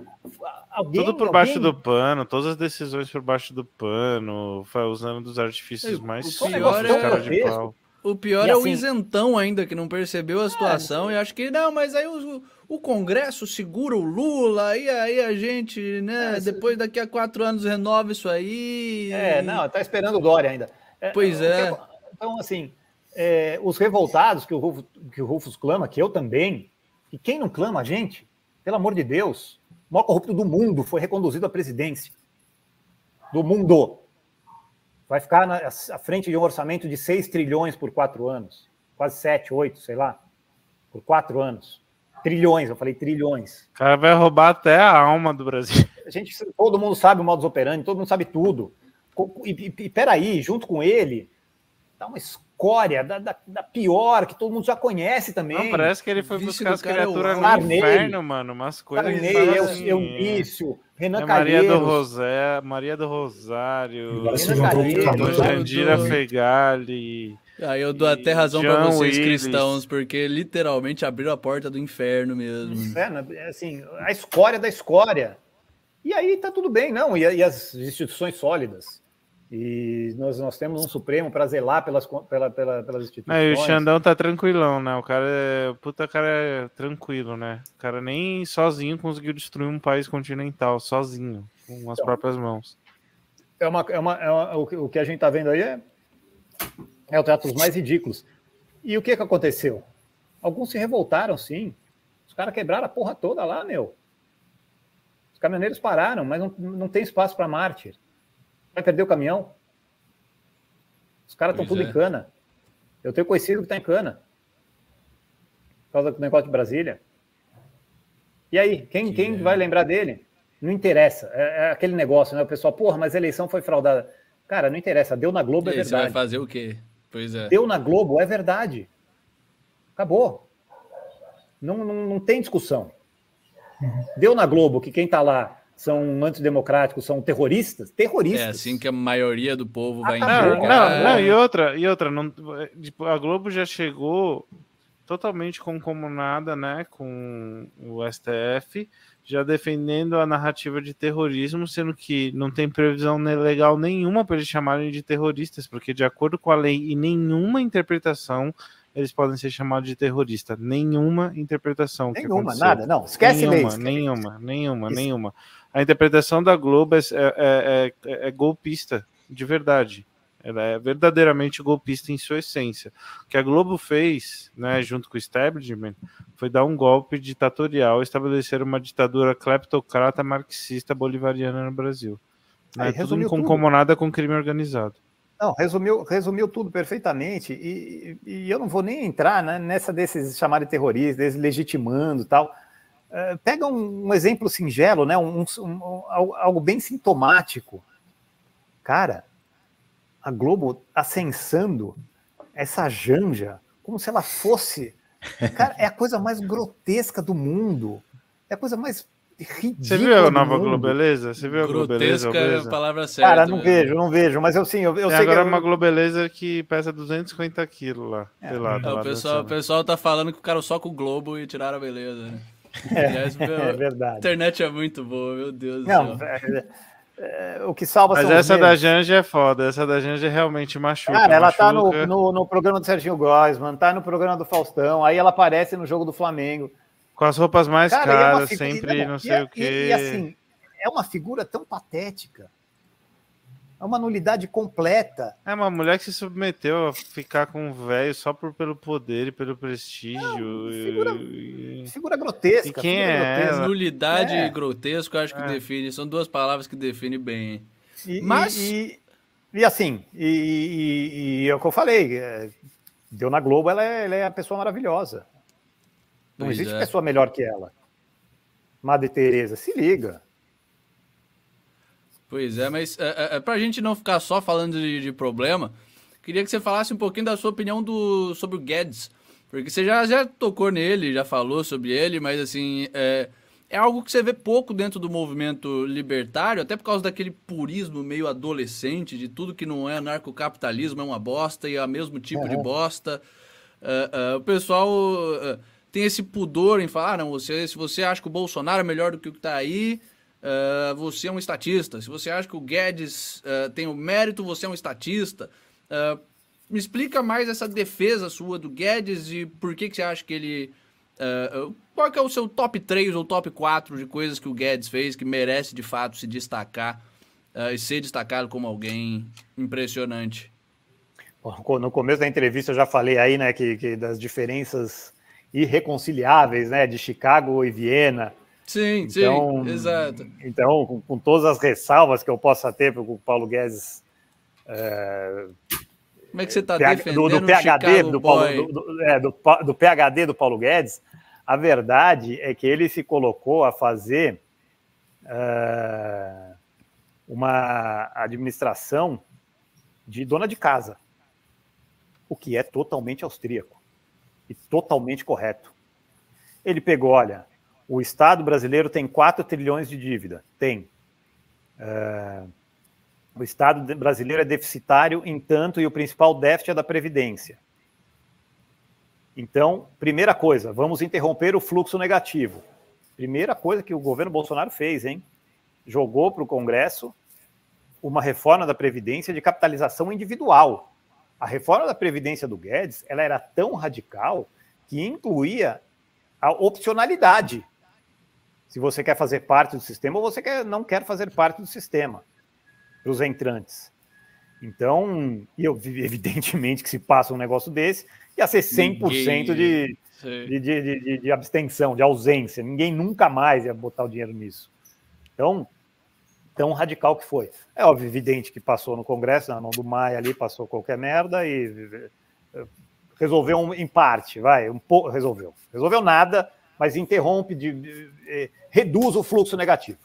Tudo por baixo do pano, todas as decisões por baixo do pano, usando dos artifícios mais cara de pau. O pior é o isentão ainda, que não percebeu a situação e acha que, não, mas aí o Congresso segura o Lula, e aí a gente, né, depois daqui a 4 anos renova isso aí. Não, tá esperando o Dória ainda. Pois é. Então, assim, os revoltados que o Rufus clama, que eu também, e quem não clama, gente, pelo amor de Deus, o maior corrupto do mundo foi reconduzido à presidência. Do mundo. Vai ficar à frente de um orçamento de 6 trilhões por 4 anos. Quase 7, 8, sei lá. Por 4 anos. Trilhões, eu falei trilhões. O cara vai roubar até a alma do Brasil. Todo mundo sabe o modus operandi, todo mundo sabe tudo. E peraí, junto com ele, tá uma escória da pior, que todo mundo já conhece também. Não, parece que ele foi buscar as criaturas no inferno, mano. Umas coisas assim, Eunício, Renan Calheiros. Maria do Rosário, Renan Jandira Fegali. Aí eu dou até razão para vocês, cristãos, porque literalmente abriram a porta do inferno mesmo. Inferno, assim, a escória da escória. E aí tá tudo bem, não? E as instituições sólidas. E nós temos um Supremo para zelar pelas instituições. E o Xandão tá tranquilão, né? O cara é tranquilo, né? O cara nem sozinho conseguiu destruir um país continental, sozinho, com as próprias mãos. O que a gente tá vendo aí é o teatro dos mais ridículos. E o que aconteceu? Alguns se revoltaram, sim. Os caras quebraram a porra toda lá, meu. Os caminhoneiros pararam, mas não tem espaço para mártir. Vai perder o caminhão? Os caras estão tudo em cana. Eu tenho conhecido que está em cana. Por causa do negócio de Brasília. E aí, quem vai lembrar dele? Não interessa. É aquele negócio, né? O pessoal, porra, mas a eleição foi fraudada. Cara, não interessa, deu na Globo, é verdade. Você vai fazer o quê? Pois é. Deu na Globo, é verdade. Acabou. Não tem discussão. Deu na Globo que quem está lá são antidemocráticos, são terroristas. É assim que a maioria do povo vai enxergar. Não, e outra, não, tipo, a Globo já chegou totalmente concomunada, né, com o STF, já defendendo a narrativa de terrorismo, sendo que não tem previsão legal nenhuma para eles chamarem de terroristas, porque de acordo com a lei e nenhuma interpretação eles podem ser chamados de terrorista. Nenhuma interpretação. Nenhuma, nada, não. Esquece leis. Nenhuma. A interpretação da Globo é golpista, de verdade. Ela é verdadeiramente golpista em sua essência. O que a Globo fez, né, junto com o establishment, foi dar um golpe ditatorial, estabelecer uma ditadura cleptocrata marxista bolivariana no Brasil. Né, tudo concomunada com crime organizado. Não, resumiu tudo perfeitamente, e eu não vou nem entrar, né, nessa desses chamados de terroristas, deslegitimando e tal. Pega um exemplo singelo, né, algo bem sintomático. Cara, a Globo ascensando essa Janja como se ela fosse... Cara, é a coisa mais grotesca do mundo. É a coisa mais ridícula. Você viu a nova Globeleza? Você viu a Globeleza? É a palavra certa. Cara, não vejo, mas eu sei agora uma Globeleza que pesa 250 quilos lá. O pessoal tá falando que ficaram só com o Globo e tiraram a beleza, né? É verdade. A internet é muito boa, meu Deus do céu. O que salva Mas essa da Janja é foda, essa da Janja realmente machuca. Cara, ela tá no programa do Serginho Groisman, tá no programa do Faustão, aí ela aparece no jogo do Flamengo. Com as roupas mais caras, sempre não sei o quê. E assim, é uma figura tão patética. É uma nulidade completa. É uma mulher que se submeteu a ficar com um velho só pelo poder e pelo prestígio. Figura grotesca. E quem é ela? Nulidade e grotesco, eu acho que define. São duas palavras que definem bem. Assim, é o que eu falei. Deu na Globo, ela é a pessoa maravilhosa. Não existe pessoa melhor que ela. Madre Teresa, se liga. Pois é, mas para a gente não ficar só falando de problema, queria que você falasse um pouquinho da sua opinião sobre o Guedes, porque você já tocou nele, já falou sobre ele, mas assim, é algo que você vê pouco dentro do movimento libertário, até por causa daquele purismo meio adolescente, de tudo que não é anarcocapitalismo é uma bosta e é o mesmo tipo de bosta. O pessoal tem esse pudor em falar, não, se você acha que o Bolsonaro é melhor do que o que está aí, você é um estatista. Se você acha que o Guedes tem o mérito, você é um estatista. Me explica mais essa defesa sua do Guedes e por que você acha que ele... qual que é o seu top 3 ou top 4 de coisas que o Guedes fez que merece, de fato, se destacar e ser destacado como alguém impressionante? No começo da entrevista eu já falei aí, né, que das diferenças irreconciliáveis, né, de Chicago e Viena. Sim, exato. Então, com todas as ressalvas que eu possa ter para o Paulo Guedes... Como é que você está defendendo do PhD do PhD do Paulo Guedes? A verdade é que ele se colocou a fazer uma administração de dona de casa, o que é totalmente austríaco e totalmente correto. Ele pegou, olha, o Estado brasileiro tem 4 trilhões de dívida. Tem. O Estado brasileiro é deficitário em tanto e o principal déficit é da Previdência. Então, primeira coisa, vamos interromper o fluxo negativo. Primeira coisa que o governo Bolsonaro fez, hein? Jogou para o Congresso uma reforma da Previdência de capitalização individual. A reforma da Previdência do Guedes, ela era tão radical que incluía a opcionalidade. Se você quer fazer parte do sistema ou você não quer fazer parte do sistema, para os entrantes. Então, evidentemente que se passa um negócio desse, ia ser 100% de abstenção, de ausência. Ninguém nunca mais ia botar o dinheiro nisso. Então, tão radical que foi. É óbvio, evidente que passou no Congresso, na mão do Maia ali, passou qualquer merda e resolveu em parte, resolveu nada, mas interrompe, reduz o fluxo negativo.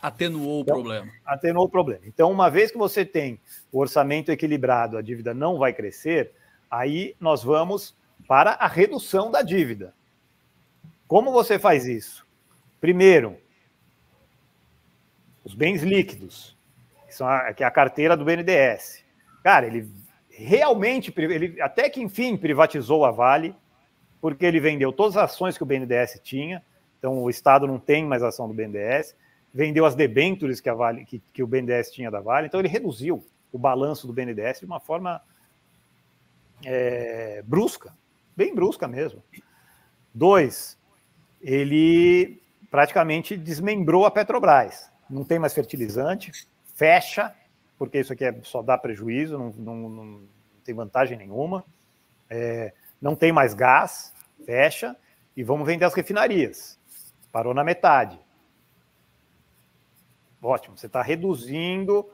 Atenuou o problema. Atenuou o problema. Então, uma vez que você tem o orçamento equilibrado, a dívida não vai crescer, aí nós vamos para a redução da dívida. Como você faz isso? Primeiro, os bens líquidos, que é a carteira do BNDES. Cara, ele realmente, até que enfim, privatizou a Vale, porque ele vendeu todas as ações que o BNDES tinha, então o Estado não tem mais ação do BNDES, vendeu as debêntures que, a Vale, que o BNDES tinha da Vale, então ele reduziu o balanço do BNDES de uma forma brusca, bem brusca mesmo. 2, ele praticamente desmembrou a Petrobras. Não tem mais fertilizante, fecha, porque isso aqui só dá prejuízo, não tem vantagem nenhuma. Não tem mais gás, fecha, e vamos vender as refinarias. Parou na metade. Ótimo, você está reduzindo,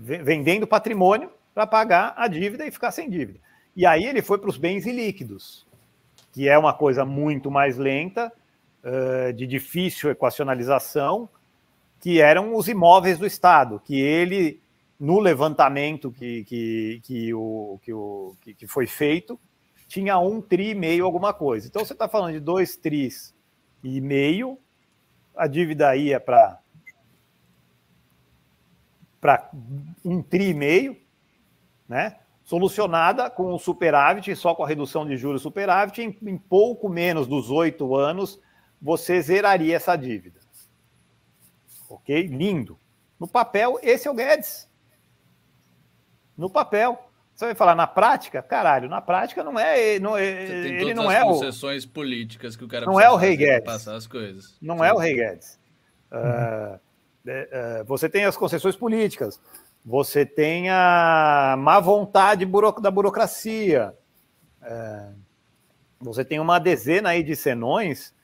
vendendo patrimônio para pagar a dívida e ficar sem dívida. E aí ele foi para os bens ilíquidos, que é uma coisa muito mais lenta, de difícil equacionalização, que eram os imóveis do Estado, que ele, no levantamento que foi feito, tinha 1,5 tri alguma coisa. Então você está falando de 2,5 tris, a dívida ia para 1,5 tri, né? Solucionada com o superávit, só com a redução de juros superávit, em pouco menos dos 8 anos, você zeraria essa dívida. Ok? Lindo. No papel, esse é o Guedes. No papel. Você vai falar na prática? Caralho, na prática não é. Ele não é as concessões políticas que o cara não é o Rei Guedes. Passar as coisas. Não é o Rei Guedes. Você tem as concessões políticas. Você tem a má vontade da burocracia. Você tem uma dezena aí de senões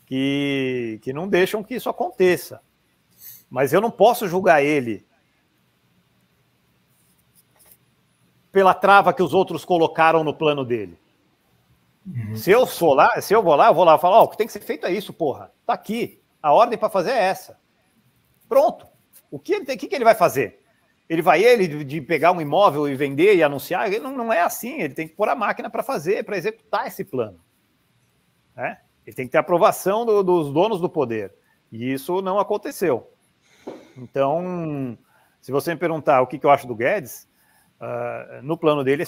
que não deixam que isso aconteça. Mas eu não posso julgar ele pela trava que os outros colocaram no plano dele. Se eu vou lá e falar, o que tem que ser feito é isso, porra. Tá aqui. A ordem para fazer é essa. Pronto. O que ele vai fazer? Ele vai de pegar um imóvel e vender e anunciar? Ele não é assim. Ele tem que pôr a máquina para fazer, para executar esse plano. Né? Ele tem que ter aprovação dos donos do poder. E isso não aconteceu. Então, se você me perguntar o que eu acho do Guedes, no plano dele é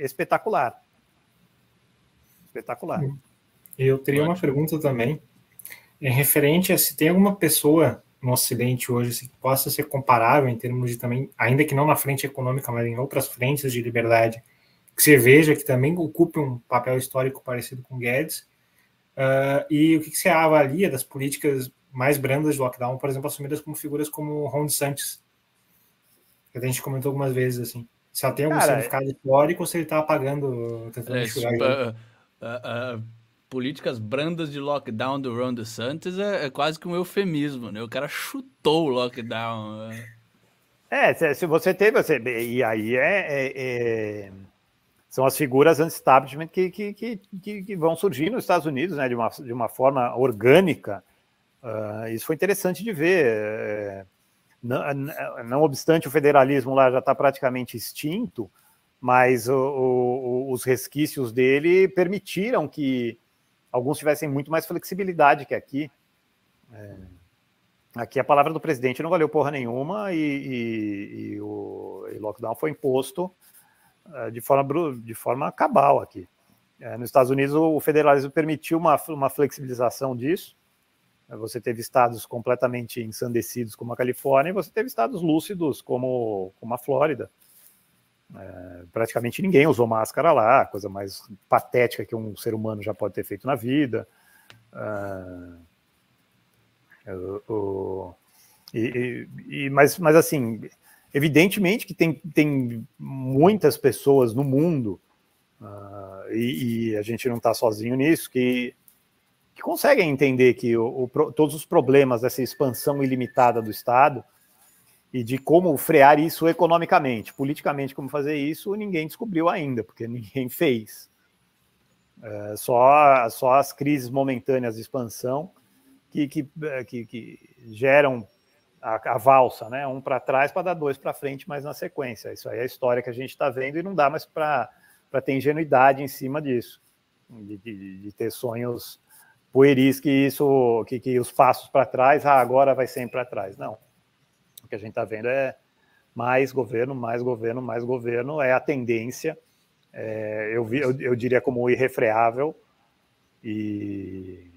espetacular. Espetacular. Eu teria uma pergunta também, referente a se tem alguma pessoa no Ocidente hoje que possa ser comparável em termos de também, ainda que não na frente econômica, mas em outras frentes de liberdade, que você veja que também ocupe um papel histórico parecido com Guedes, e o que você avalia das políticas mais brandas de lockdown, por exemplo, assumidas como figuras como Ron DeSantis, que a gente comentou algumas vezes, assim. Se ela tem algum significado histórico ou se ele está apagando, tentando enxugar políticas brandas de lockdown do Ron DeSantis é quase que um eufemismo, né? O cara chutou o lockdown. Se você teve... E aí são as figuras anti-establishment que vão surgir nos Estados Unidos, né, de uma forma orgânica. Isso foi interessante de ver. Não obstante o federalismo lá já está praticamente extinto, mas os resquícios dele permitiram que alguns tivessem muito mais flexibilidade que aqui. Aqui a palavra do presidente não valeu porra nenhuma e o lockdown foi imposto de forma cabal aqui. Nos Estados Unidos o federalismo permitiu uma flexibilização disso. Você teve estados completamente ensandecidos como a Califórnia e você teve estados lúcidos como a Flórida. Praticamente ninguém usou máscara lá, coisa mais patética que um ser humano já pode ter feito na vida. Mas assim, evidentemente que tem muitas pessoas no mundo, e a gente não está sozinho nisso, que conseguem entender que todos os problemas dessa expansão ilimitada do Estado e de como frear isso economicamente. Politicamente, como fazer isso, ninguém descobriu ainda, porque ninguém fez. Só as crises momentâneas de expansão que geram a valsa, né? Um para trás para dar 2 para frente, mas na sequência. Isso aí é a história que a gente está vendo e não dá mais para ter ingenuidade em cima disso, de ter sonhos pueris que os passos para trás, agora vai sempre para trás. Não. O que a gente está vendo é mais governo, mais governo, mais governo, é a tendência, eu diria como irrefreável, e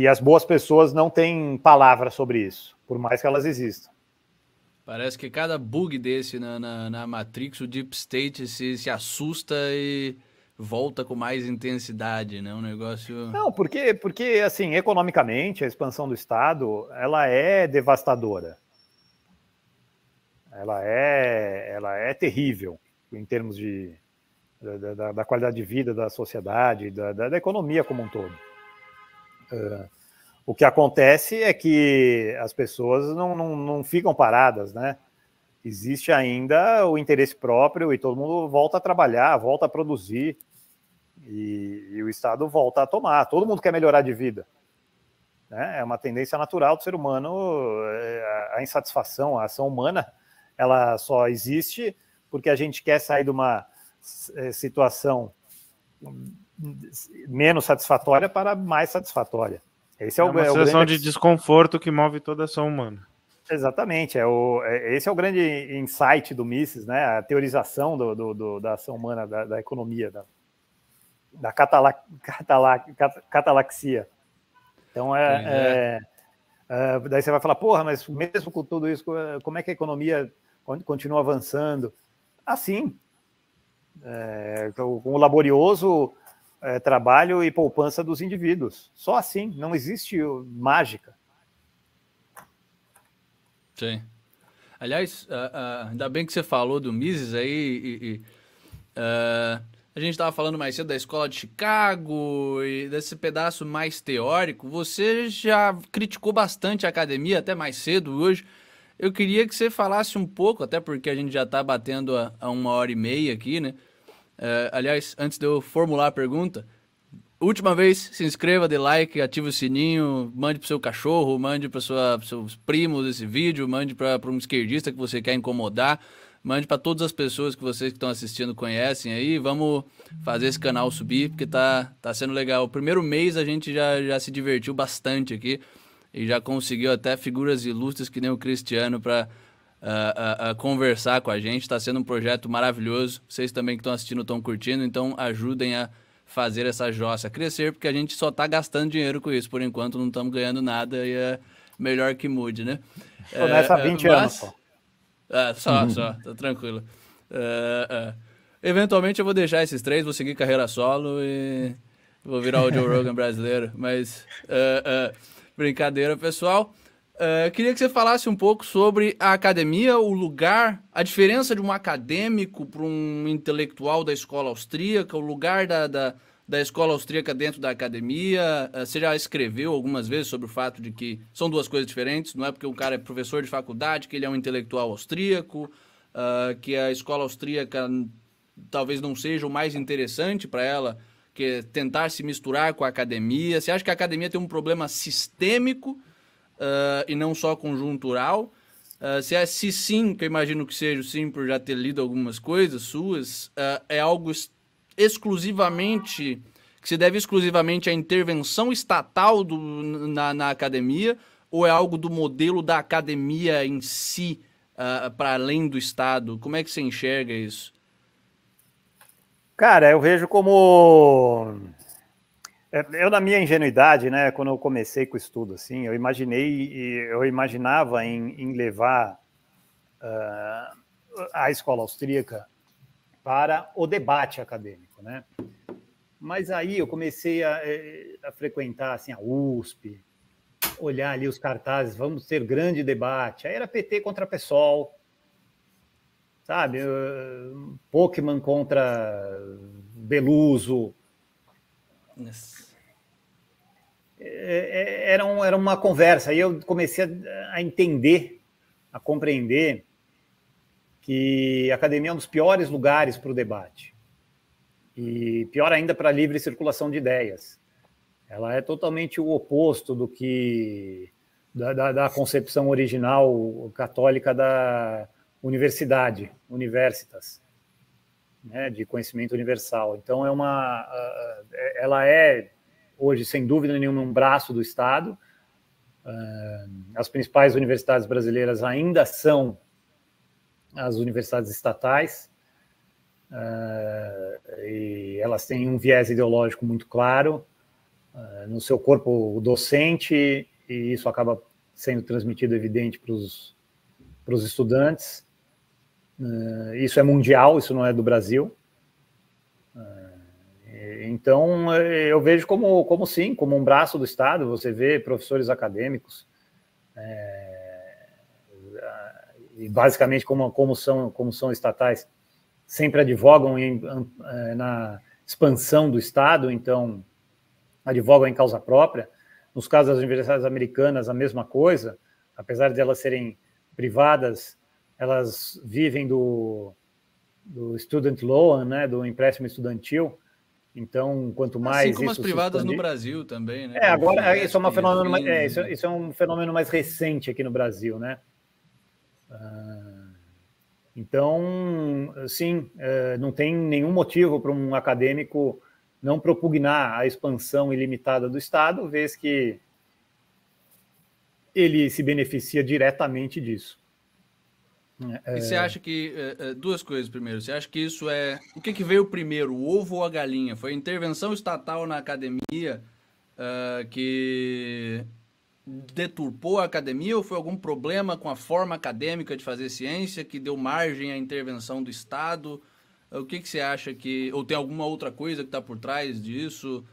as boas pessoas não têm palavra sobre isso, por mais que elas existam. Parece que cada bug desse na Matrix, o Deep State se assusta e volta com mais intensidade, né? Um negócio... Não, porque assim, economicamente, a expansão do Estado, ela é devastadora. Ela é terrível em termos da qualidade de vida da sociedade, da economia como um todo. O que acontece é que as pessoas não ficam paradas, né? Existe ainda o interesse próprio e todo mundo volta a trabalhar, volta a produzir e o Estado volta a tomar. Todo mundo quer melhorar de vida, né? É uma tendência natural do ser humano, a insatisfação, a ação humana, ela só existe porque a gente quer sair de uma situação menos satisfatória para mais satisfatória. Esse é uma sensação de desconforto que move toda a ação humana. Exatamente. Esse é o grande insight do Mises, né? A teorização da ação humana, da economia, da catalaxia. Então, daí você vai falar, porra, mas mesmo com tudo isso, como é que a economia continua avançando? Assim, com o laborioso trabalho e poupança dos indivíduos. Só assim, não existe mágica. Sim. Aliás, ainda bem que você falou do Mises aí, a gente estava falando mais cedo da Escola de Chicago e desse pedaço mais teórico. Você já criticou bastante a academia, até mais cedo hoje. Eu queria que você falasse um pouco, até porque a gente já está batendo a 1h30 aqui, né? Aliás, antes de eu formular a pergunta, última vez, se inscreva, dê like, ative o sininho, mande pro seu cachorro, mande para seus primos esse vídeo, mande para um esquerdista que você quer incomodar, mande para todas as pessoas que vocês que estão assistindo conhecem aí. Vamos fazer esse canal subir, porque tá sendo legal. O primeiro mês a gente já se divertiu bastante aqui e já conseguiu até figuras ilustres que nem o Cristiano para conversar com a gente. Está sendo um projeto maravilhoso. Vocês também que estão assistindo estão curtindo, então ajudem a fazer essa jossa crescer, porque a gente só está gastando dinheiro com isso. Por enquanto não estamos ganhando nada e é melhor que mude, né? Começa há 20 anos só. Só, tá tranquilo. Eventualmente eu vou deixar esses 3, vou seguir carreira solo e vou virar o Joe Rogan brasileiro, mas brincadeira, pessoal. Queria que você falasse um pouco sobre a academia, o lugar, a diferença de um acadêmico para um intelectual da escola austríaca, o lugar da escola austríaca dentro da academia. Você já escreveu algumas vezes sobre o fato de que são duas coisas diferentes, não é porque o cara é professor de faculdade que ele é um intelectual austríaco, que a escola austríaca talvez não seja o mais interessante para ela, que é tentar se misturar com a academia. Você acha que a academia tem um problema sistêmico e não só conjuntural? Se sim, que eu imagino que seja sim, por já ter lido algumas coisas suas, é algo exclusivamente, que se deve exclusivamente à intervenção estatal na academia, ou é algo do modelo da academia em si, para além do Estado? Como é que você enxerga isso? Cara, eu vejo como... Eu, na minha ingenuidade, né, quando eu comecei com o estudo, assim, eu imaginava em levar a escola austríaca para o debate acadêmico, né? Mas aí eu comecei a frequentar assim, a USP, olhar ali os cartazes, vamos ter grande debate. Aí era PT contra PSOL, sabe? Pokémon contra Beluso. Era uma conversa. Aí eu comecei a entender, a compreender que a academia é um dos piores lugares para o debate. E pior ainda para a livre circulação de ideias. Ela é totalmente o oposto do que da concepção original católica da universidade, universitas, né, de conhecimento universal. Então, ela é, hoje, sem dúvida nenhuma, um braço do Estado. As principais universidades brasileiras ainda são as universidades estatais, e elas têm um viés ideológico muito claro no seu corpo docente, e isso acaba sendo transmitido, evidente, para os estudantes. Isso é mundial, isso não é do Brasil. Então, eu vejo como sim, como um braço do Estado. Você vê professores acadêmicos, e basicamente como são estatais, sempre advogam na expansão do Estado, então advogam em causa própria. Nos casos das universidades americanas, a mesma coisa, apesar de elas serem privadas, elas vivem do student loan, né, do empréstimo estudantil. Então, quanto mais assim como as privadas no Brasil também, né? Agora isso é um fenômeno mais recente aqui no Brasil, né? Então, sim, não tem nenhum motivo para um acadêmico não propugnar a expansão ilimitada do Estado, vez que ele se beneficia diretamente disso. E você acha que... duas coisas primeiro. Você acha que isso é... O que veio primeiro, o ovo ou a galinha? Foi a intervenção estatal na academia que deturpou a academia, ou foi algum problema com a forma acadêmica de fazer ciência que deu margem à intervenção do Estado? O que você acha que... Ou tem alguma outra coisa que está por trás disso?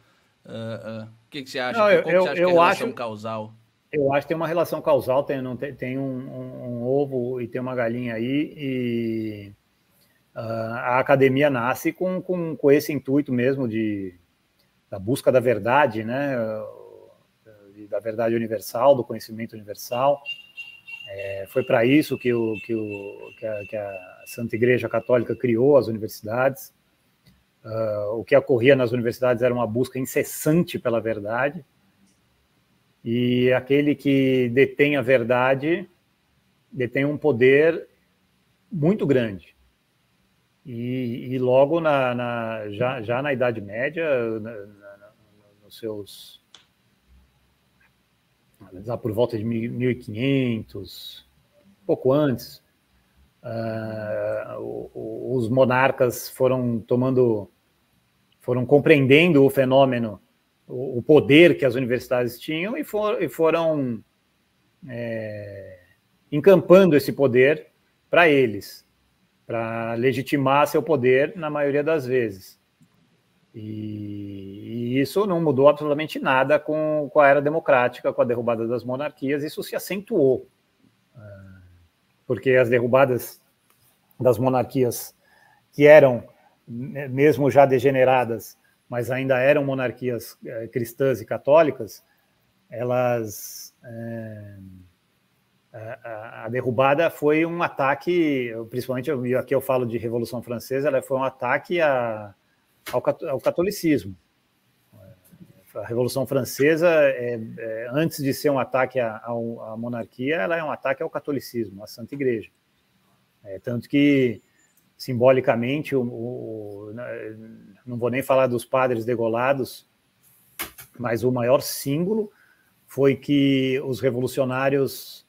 O que você acha? Qual você acha que é a relação causal? Eu acho que tem uma relação causal, tem um ovo e tem uma galinha aí, e a academia nasce com esse intuito mesmo da busca da verdade, né? Da verdade universal, do conhecimento universal. Foi para isso que a Santa Igreja Católica criou as universidades. O que ocorria nas universidades era uma busca incessante pela verdade, e aquele que detém a verdade detém um poder muito grande. E logo já na Idade Média, nos seus... lá por volta de 1500, pouco antes, os monarcas foram compreendendo o fenômeno, o poder que as universidades tinham, e foram encampando esse poder para eles, para legitimar seu poder na maioria das vezes. E isso não mudou absolutamente nada com a era democrática, com a derrubada das monarquias. Isso se acentuou, porque as derrubadas das monarquias, que eram, mesmo já degeneradas, mas ainda eram monarquias cristãs e católicas, elas... A derrubada foi um ataque, principalmente aqui eu falo de Revolução Francesa, ela foi um ataque ao catolicismo. A Revolução Francesa, antes de ser um ataque à monarquia, ela é um ataque ao catolicismo, à Santa Igreja. Tanto que, simbolicamente, não vou nem falar dos padres degolados, mas o maior símbolo foi que os revolucionários,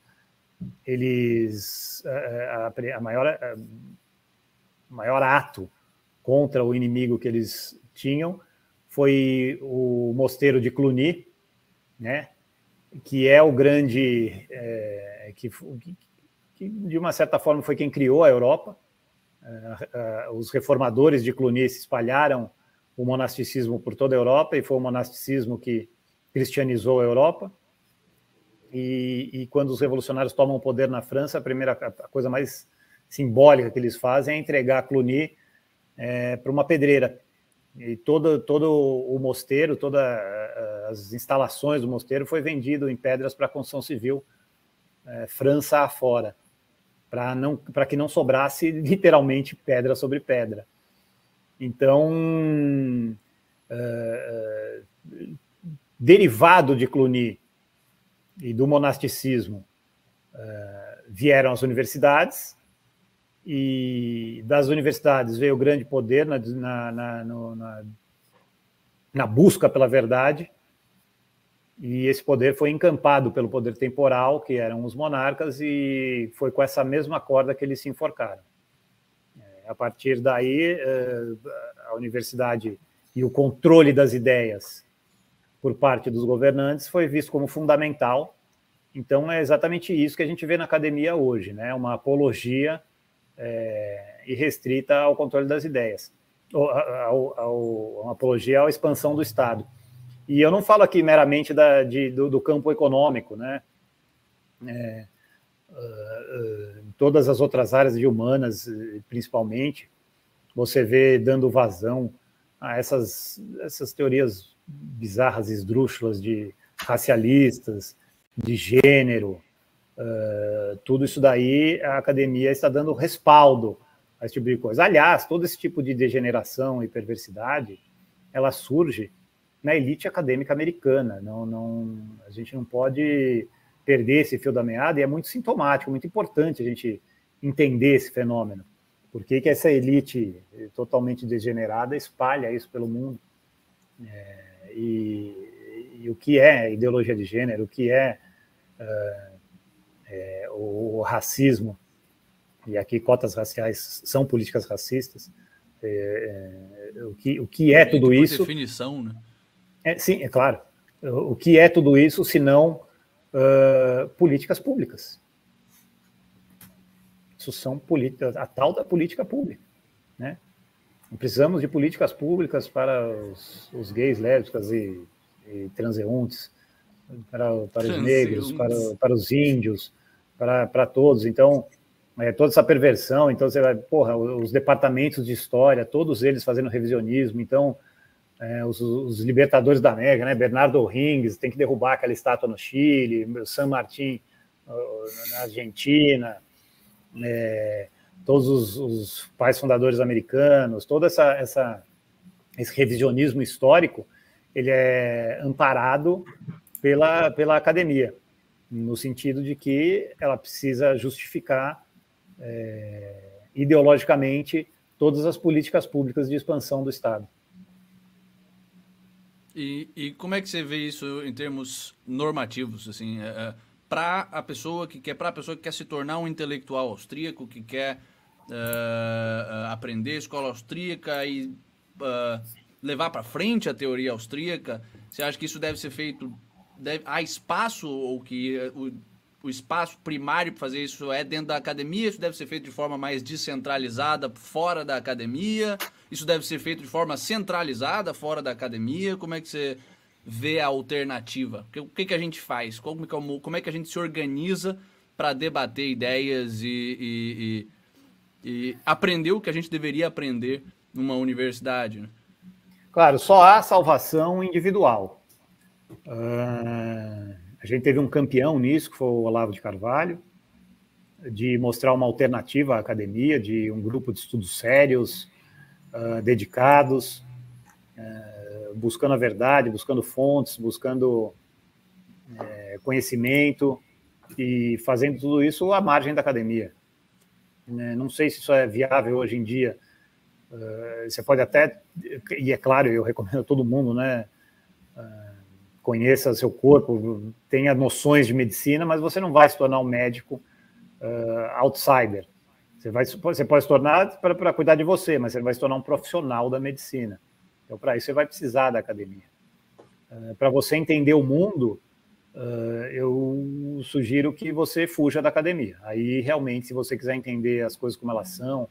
maior ato contra o inimigo que eles tinham foi o mosteiro de Cluny, né, que é o grande... que de uma certa forma foi quem criou a Europa. Os reformadores de Cluny se espalharam o monasticismo por toda a Europa, e foi o monasticismo que cristianizou a Europa. E quando os revolucionários tomam o poder na França, a coisa mais simbólica que eles fazem é entregar Cluny para uma pedreira. E todo o mosteiro, todas as instalações do mosteiro foi vendido em pedras para a construção civil, França afora, para que não sobrasse literalmente pedra sobre pedra. Então, derivado de Cluny, e do monasticismo vieram as universidades, e das universidades veio o grande poder na busca pela verdade, e esse poder foi encampado pelo poder temporal, que eram os monarcas, e foi com essa mesma corda que eles se enforcaram. A partir daí, a universidade e o controle das ideias por parte dos governantes foi visto como fundamental. Então, é exatamente isso que a gente vê na academia hoje, né? Uma apologia irrestrita ao controle das ideias, uma apologia à expansão do Estado. E eu não falo aqui meramente do campo econômico, né? Todas as outras áreas de humanas, principalmente, você vê dando vazão a essas teorias bizarras, esdrúxulas de racialistas, de gênero, tudo isso daí a academia está dando respaldo a esse tipo de coisa. Aliás, todo esse tipo de degeneração e perversidade, ela surge na elite acadêmica americana. A gente não pode perder esse fio da meada, e é muito sintomático, muito importante a gente entender esse fenômeno. Por que essa elite totalmente degenerada espalha isso pelo mundo? E o que é ideologia de gênero, o que é o racismo, e aqui cotas raciais são políticas racistas, o que é tudo isso? Por definição, né? Sim, é claro. O que é tudo isso, se não políticas públicas? Isso são a tal da política pública, né? Precisamos de políticas públicas para os gays, lésbicas e transeuntes, para os negros, para os índios, para todos. Então, toda essa perversão, então você vai, os departamentos de história, todos eles fazendo revisionismo. Então, os libertadores da América, né? Bernardo O'Higgins tem que derrubar aquela estátua no Chile, San Martín na Argentina, todos os pais fundadores americanos, todo esse revisionismo histórico, ele é amparado pela academia, no sentido de que ela precisa justificar ideologicamente todas as políticas públicas de expansão do Estado. E como é que você vê isso em termos normativos, assim, para a pessoa que quer se tornar um intelectual austríaco, que quer aprender escola austríaca e levar para frente a teoria austríaca? Você acha que isso deve ser feito? Há espaço, ou que o espaço primário para fazer isso é dentro da academia? Isso deve ser feito de forma mais descentralizada fora da academia? Isso deve ser feito de forma centralizada fora da academia? Como é que você vê a alternativa? O que a gente faz? Como é que a gente se organiza para debater ideias e aprender o que a gente deveria aprender numa universidade, né? Claro, só há salvação individual. A gente teve um campeão nisso, que foi o Olavo de Carvalho, de mostrar uma alternativa à academia, de um grupo de estudos sérios, dedicados, buscando a verdade, buscando fontes, buscando conhecimento, e fazendo tudo isso à margem da academia. Não sei se isso é viável hoje em dia. Você pode até, e é claro, eu recomendo a todo mundo, né? Conheça seu corpo, tenha noções de medicina, mas você não vai se tornar um médico outsider. Você pode se tornar para cuidar de você, mas você vai se tornar um profissional da medicina. Então, para isso, você vai precisar da academia. Para você entender o mundo, eu sugiro que você fuja da academia. Aí, realmente, se você quiser entender as coisas como elas são...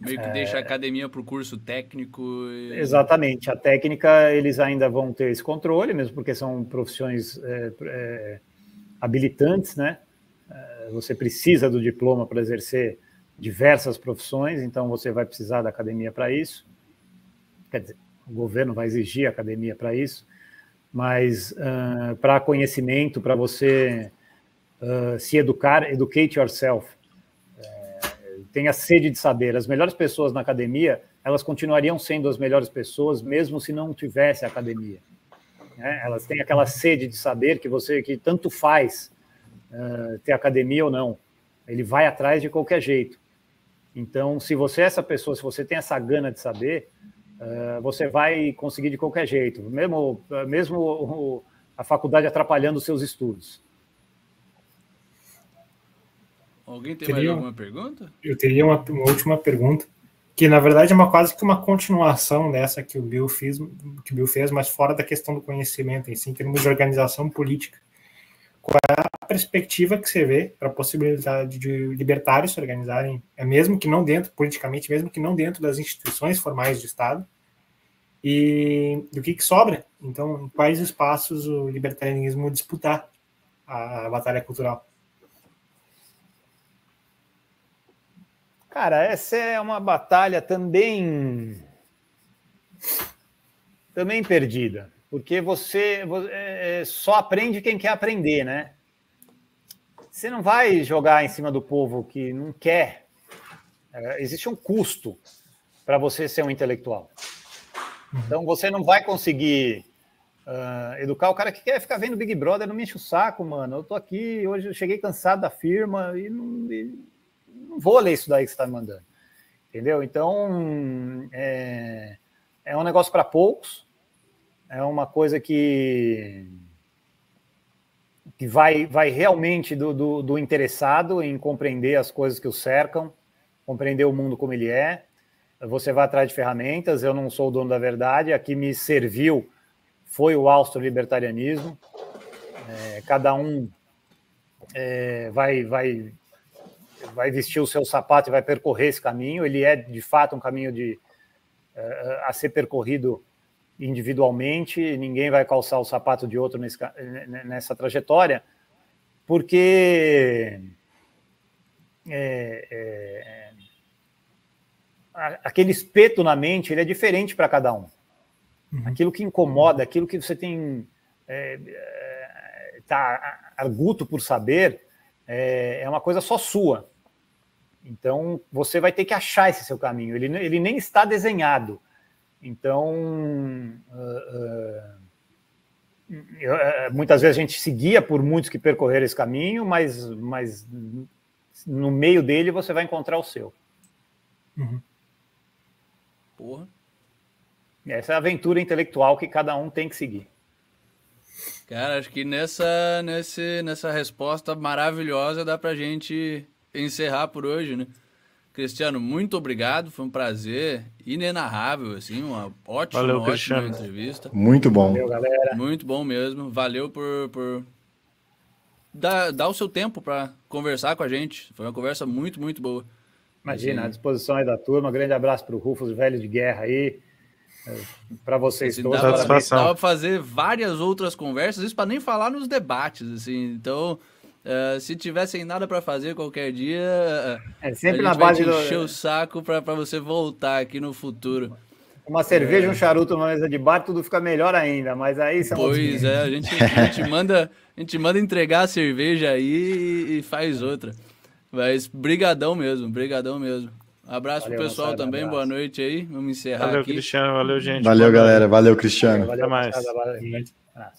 Meio que deixa a academia para o curso técnico. Exatamente. A técnica, eles ainda vão ter esse controle, mesmo porque são profissões habilitantes, né? Você precisa do diploma para exercer diversas profissões, então você vai precisar da academia para isso. Quer dizer, o governo vai exigir a academia para isso, mas para conhecimento, para você se educar, educate yourself. Tenha sede de saber. As melhores pessoas na academia, elas continuariam sendo as melhores pessoas, mesmo se não tivesse a academia. né? Elas têm aquela sede de saber que tanto faz ter academia ou não. Ele vai atrás de qualquer jeito. Então, se você é essa pessoa, se você tem essa gana de saber, você vai conseguir de qualquer jeito, mesmo a faculdade atrapalhando os seus estudos. Alguém tem mais alguma pergunta? Eu teria uma última pergunta, que na verdade é quase que uma continuação dessa que o Bill fez, mas fora da questão do conhecimento, em termos de organização política. Qual é a perspectiva que você vê para a possibilidade de libertários se organizarem, mesmo que não dentro, politicamente, mesmo que não dentro das instituições formais de Estado, e do que sobra? Então, em quais espaços o libertarianismo disputar a batalha cultural? Cara, essa é uma batalha também perdida. Porque você só aprende quem quer aprender, né? Você não vai jogar em cima do povo que não quer. Existe um custo para você ser um intelectual. Então, você não vai conseguir educar o cara que quer ficar vendo Big Brother. Não me enche o saco, mano. Eu tô aqui, hoje eu cheguei cansado da firma e não vou ler isso daí que você está me mandando. Entendeu? Então, é um negócio para poucos. É uma coisa que vai realmente do interessado em compreender as coisas que o cercam, compreender o mundo como ele é. Você vai atrás de ferramentas, eu não sou o dono da verdade, a que me serviu foi o austro-libertarianismo. Cada um vai vestir o seu sapato e vai percorrer esse caminho. Ele é, de fato, um caminho a ser percorrido individualmente, ninguém vai calçar o sapato de outro nessa trajetória, porque aquele espeto na mente ele é diferente para cada um. Aquilo que incomoda, aquilo que você tem tá arguto por saber, é uma coisa só sua. Então, você vai ter que achar esse seu caminho. Ele nem está desenhado. Então, muitas vezes a gente se guia por muitos que percorreram esse caminho, mas no meio dele você vai encontrar o seu. Porra. Essa é a aventura intelectual que cada um tem que seguir. Cara, acho que nessa resposta maravilhosa dá pra gente encerrar por hoje, né? Cristiano, muito obrigado, foi um prazer inenarrável, assim, uma ótima entrevista. Muito bom. Valeu, galera. Muito bom mesmo, valeu por dar o seu tempo para conversar com a gente, foi uma conversa muito, muito boa. Imagina, à disposição aí da turma, um grande abraço para o Rufus, velho de guerra aí, para vocês todos. Dá para fazer várias outras conversas, isso para nem falar nos debates, assim, então... se tivessem nada para fazer qualquer dia, sempre na base vai encher o saco para você voltar aqui no futuro. Uma cerveja, um charuto numa mesa de bar, tudo fica melhor ainda, mas aí são Pois é, a gente manda entregar a cerveja aí e faz outra. Mas brigadão mesmo. Abraço pro pessoal também, boa noite aí. Vamos encerrar aqui. Valeu, Cristiano, valeu, gente. Valeu, galera. Valeu, Cristiano. Valeu, até mais. Valeu.